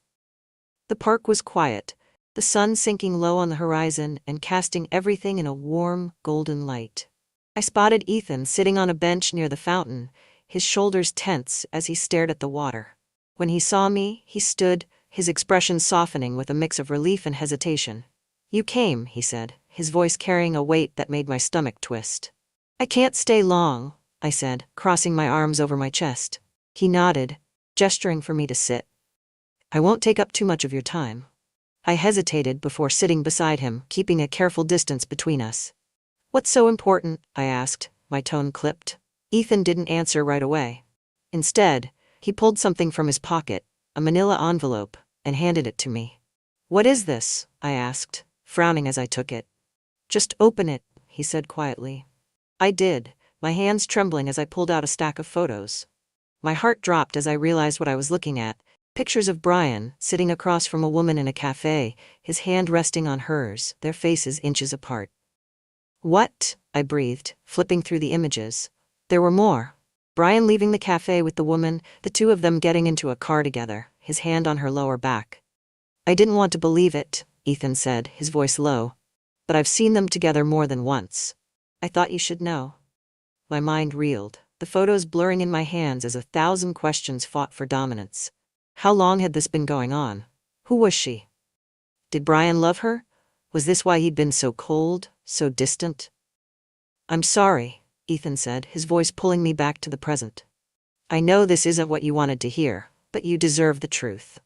The park was quiet, the sun sinking low on the horizon and casting everything in a warm, golden light. I spotted Ethan sitting on a bench near the fountain, his shoulders tense as he stared at the water. When he saw me, he stood, his expression softening with a mix of relief and hesitation. "You came," he said, his voice carrying a weight that made my stomach twist. "I can't stay long," I said, crossing my arms over my chest. He nodded, gesturing for me to sit. "I won't take up too much of your time." I hesitated before sitting beside him, keeping a careful distance between us. "What's so important?" I asked, my tone clipped. Ethan didn't answer right away. Instead, he pulled something from his pocket, a manila envelope, and handed it to me. "What is this?" I asked, frowning as I took it. "Just open it," he said quietly. I did, my hands trembling as I pulled out a stack of photos. My heart dropped as I realized what I was looking at. Pictures of Brian, sitting across from a woman in a cafe, his hand resting on hers, their faces inches apart. "What?" I breathed, flipping through the images. There were more. Brian leaving the cafe with the woman, the 2 of them getting into a car together, his hand on her lower back. I didn't want to believe it, Ethan said, his voice low. But I've seen them together more than once. I thought you should know. My mind reeled, the photos blurring in my hands as 1,000 questions fought for dominance. How long had this been going on? Who was she? Did Brian love her? Was this why he'd been so cold, so distant? I'm sorry, Ethan said, his voice pulling me back to the present. I know this isn't what you wanted to hear, but you deserve the truth.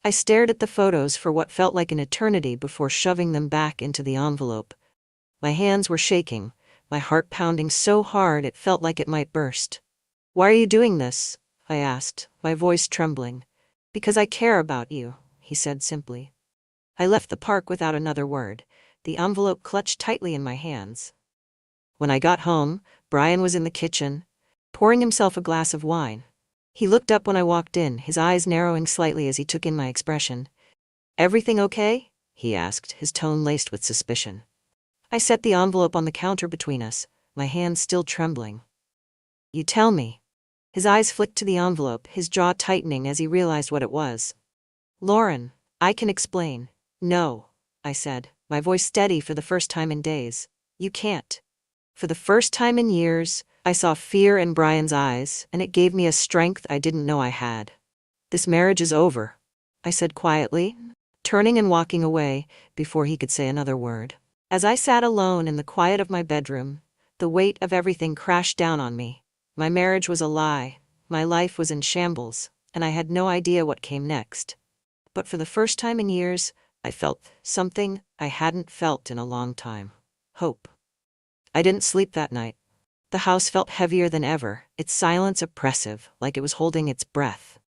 I stared at the photos for what felt like an eternity before shoving them back into the envelope. My hands were shaking, my heart pounding so hard it felt like it might burst. Why are you doing this? I asked, my voice trembling. Because I care about you, he said simply. I left the park without another word, the envelope clutched tightly in my hands. When I got home, Brian was in the kitchen, pouring himself a glass of wine. He looked up when I walked in, his eyes narrowing slightly as he took in my expression. Everything okay? He asked, his tone laced with suspicion. I set the envelope on the counter between us, my hands still trembling. You tell me. His eyes flicked to the envelope, his jaw tightening as he realized what it was. Lauren, I can explain. No, I said, my voice steady for the first time in days. You can't. For the first time in years, I saw fear in Brian's eyes, and it gave me a strength I didn't know I had. This marriage is over, I said quietly, turning and walking away before he could say another word. As I sat alone in the quiet of my bedroom, the weight of everything crashed down on me. My marriage was a lie, my life was in shambles, and I had no idea what came next. But for the first time in years, I felt something I hadn't felt in a long time. Hope. I didn't sleep that night. The house felt heavier than ever, its silence oppressive, like it was holding its breath.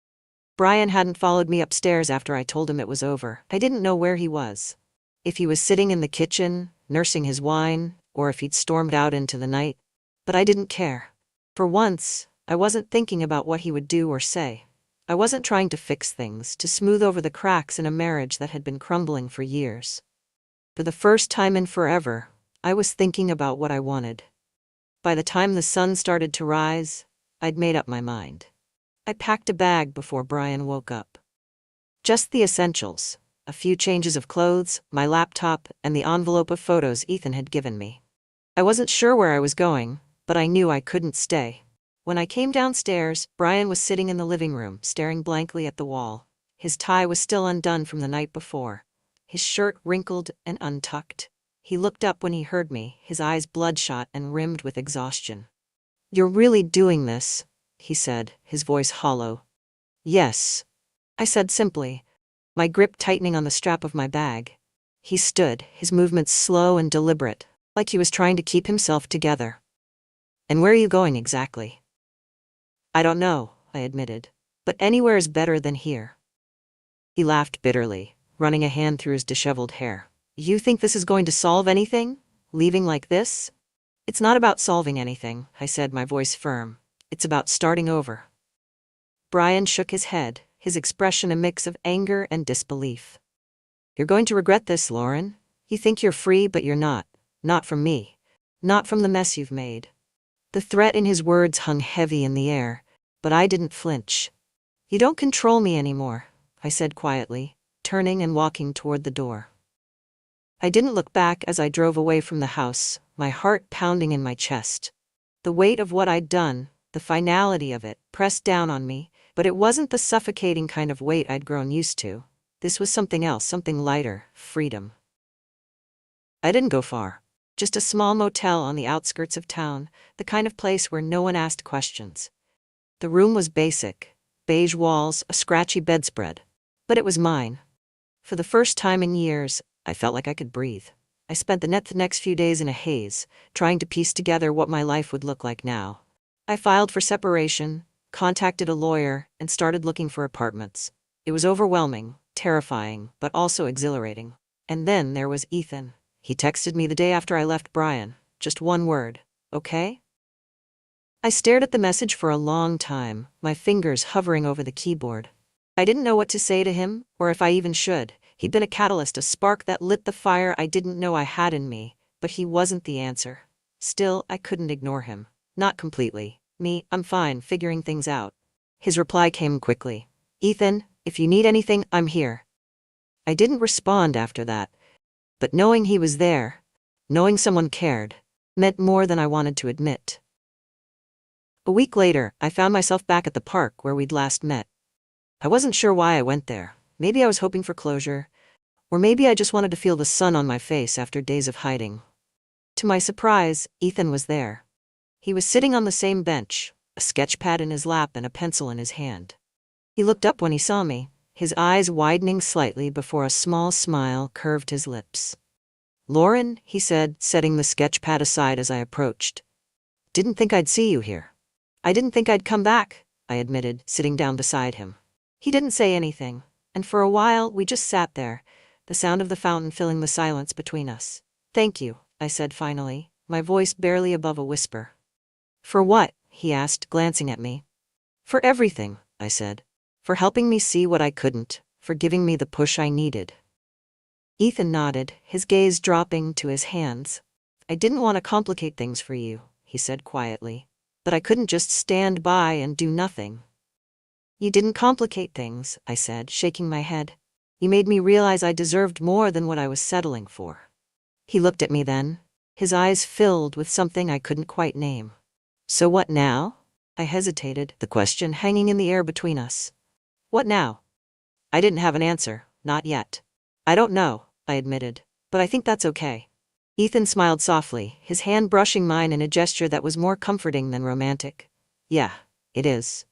Brian hadn't followed me upstairs after I told him it was over. I didn't know where he was. If he was sitting in the kitchen, nursing his wine, or if he'd stormed out into the night. But I didn't care. For once, I wasn't thinking about what he would do or say. I wasn't trying to fix things, to smooth over the cracks in a marriage that had been crumbling for years. For the first time in forever, I was thinking about what I wanted. By the time the sun started to rise, I'd made up my mind. I packed a bag before Brian woke up. Just the essentials, a few changes of clothes, my laptop, and the envelope of photos Ethan had given me. I wasn't sure where I was going, but I knew I couldn't stay. When I came downstairs, Brian was sitting in the living room, staring blankly at the wall. His tie was still undone from the night before, his shirt wrinkled and untucked. He looked up when he heard me, his eyes bloodshot and rimmed with exhaustion. You're really doing this, he said, his voice hollow. Yes, I said simply, my grip tightening on the strap of my bag. He stood, his movements slow and deliberate, like he was trying to keep himself together. And where are you going exactly? I don't know, I admitted, but anywhere is better than here. He laughed bitterly, running a hand through his disheveled hair. You think this is going to solve anything? Leaving like this? It's not about solving anything, I said, my voice firm. It's about starting over. Brian shook his head, his expression a mix of anger and disbelief. You're going to regret this, Lauren. You think you're free, but you're not. Not from me. Not from the mess you've made. The threat in his words hung heavy in the air, but I didn't flinch. You don't control me anymore, I said quietly, turning and walking toward the door. I didn't look back as I drove away from the house, my heart pounding in my chest. The weight of what I'd done, the finality of it, pressed down on me, but it wasn't the suffocating kind of weight I'd grown used to. This was something else, something lighter, freedom. I didn't go far. Just a small motel on the outskirts of town, the kind of place where no one asked questions. The room was basic, beige walls, a scratchy bedspread. But it was mine. For the first time in years, I felt like I could breathe. I spent the next few days in a haze, trying to piece together what my life would look like now. I filed for separation, contacted a lawyer, and started looking for apartments. It was overwhelming, terrifying, but also exhilarating. And then there was Ethan. He texted me the day after I left Brian. Just one word, okay? I stared at the message for a long time, my fingers hovering over the keyboard. I didn't know what to say to him, or if I even should. He'd been a catalyst, a spark that lit the fire I didn't know I had in me, but he wasn't the answer. Still, I couldn't ignore him. Not completely. I'm fine, figuring things out. His reply came quickly. Ethan, if you need anything, I'm here. I didn't respond after that, but knowing he was there, knowing someone cared, meant more than I wanted to admit. A week later, I found myself back at the park where we'd last met. I wasn't sure why I went there. Maybe I was hoping for closure, or maybe I just wanted to feel the sun on my face after days of hiding. To my surprise, Ethan was there. He was sitting on the same bench, a sketch pad in his lap and a pencil in his hand. He looked up when he saw me, his eyes widening slightly before a small smile curved his lips. "Lauren," he said, setting the sketch pad aside as I approached. "Didn't think I'd see you here." "I didn't think I'd come back," I admitted, sitting down beside him. He didn't say anything, and for a while we just sat there, the sound of the fountain filling the silence between us. "Thank you," I said finally, my voice barely above a whisper. "For what?" he asked, glancing at me. "For everything," I said. "For helping me see what I couldn't, for giving me the push I needed." Ethan nodded, his gaze dropping to his hands. "I didn't want to complicate things for you," he said quietly, "but I couldn't just stand by and do nothing." "You didn't complicate things," I said, shaking my head. "You made me realize I deserved more than what I was settling for." He looked at me then, his eyes filled with something I couldn't quite name. "So what now?" I hesitated, the question hanging in the air between us. "What now?" I didn't have an answer, not yet. "I don't know," I admitted, "but I think that's okay." Ethan smiled softly, his hand brushing mine in a gesture that was more comforting than romantic. "Yeah, it is."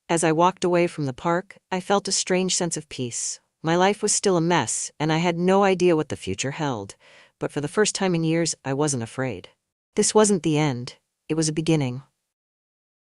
As I walked away from the park, I felt a strange sense of peace. My life was still a mess, and I had no idea what the future held, but for the first time in years, I wasn't afraid. This wasn't the end. It was a beginning.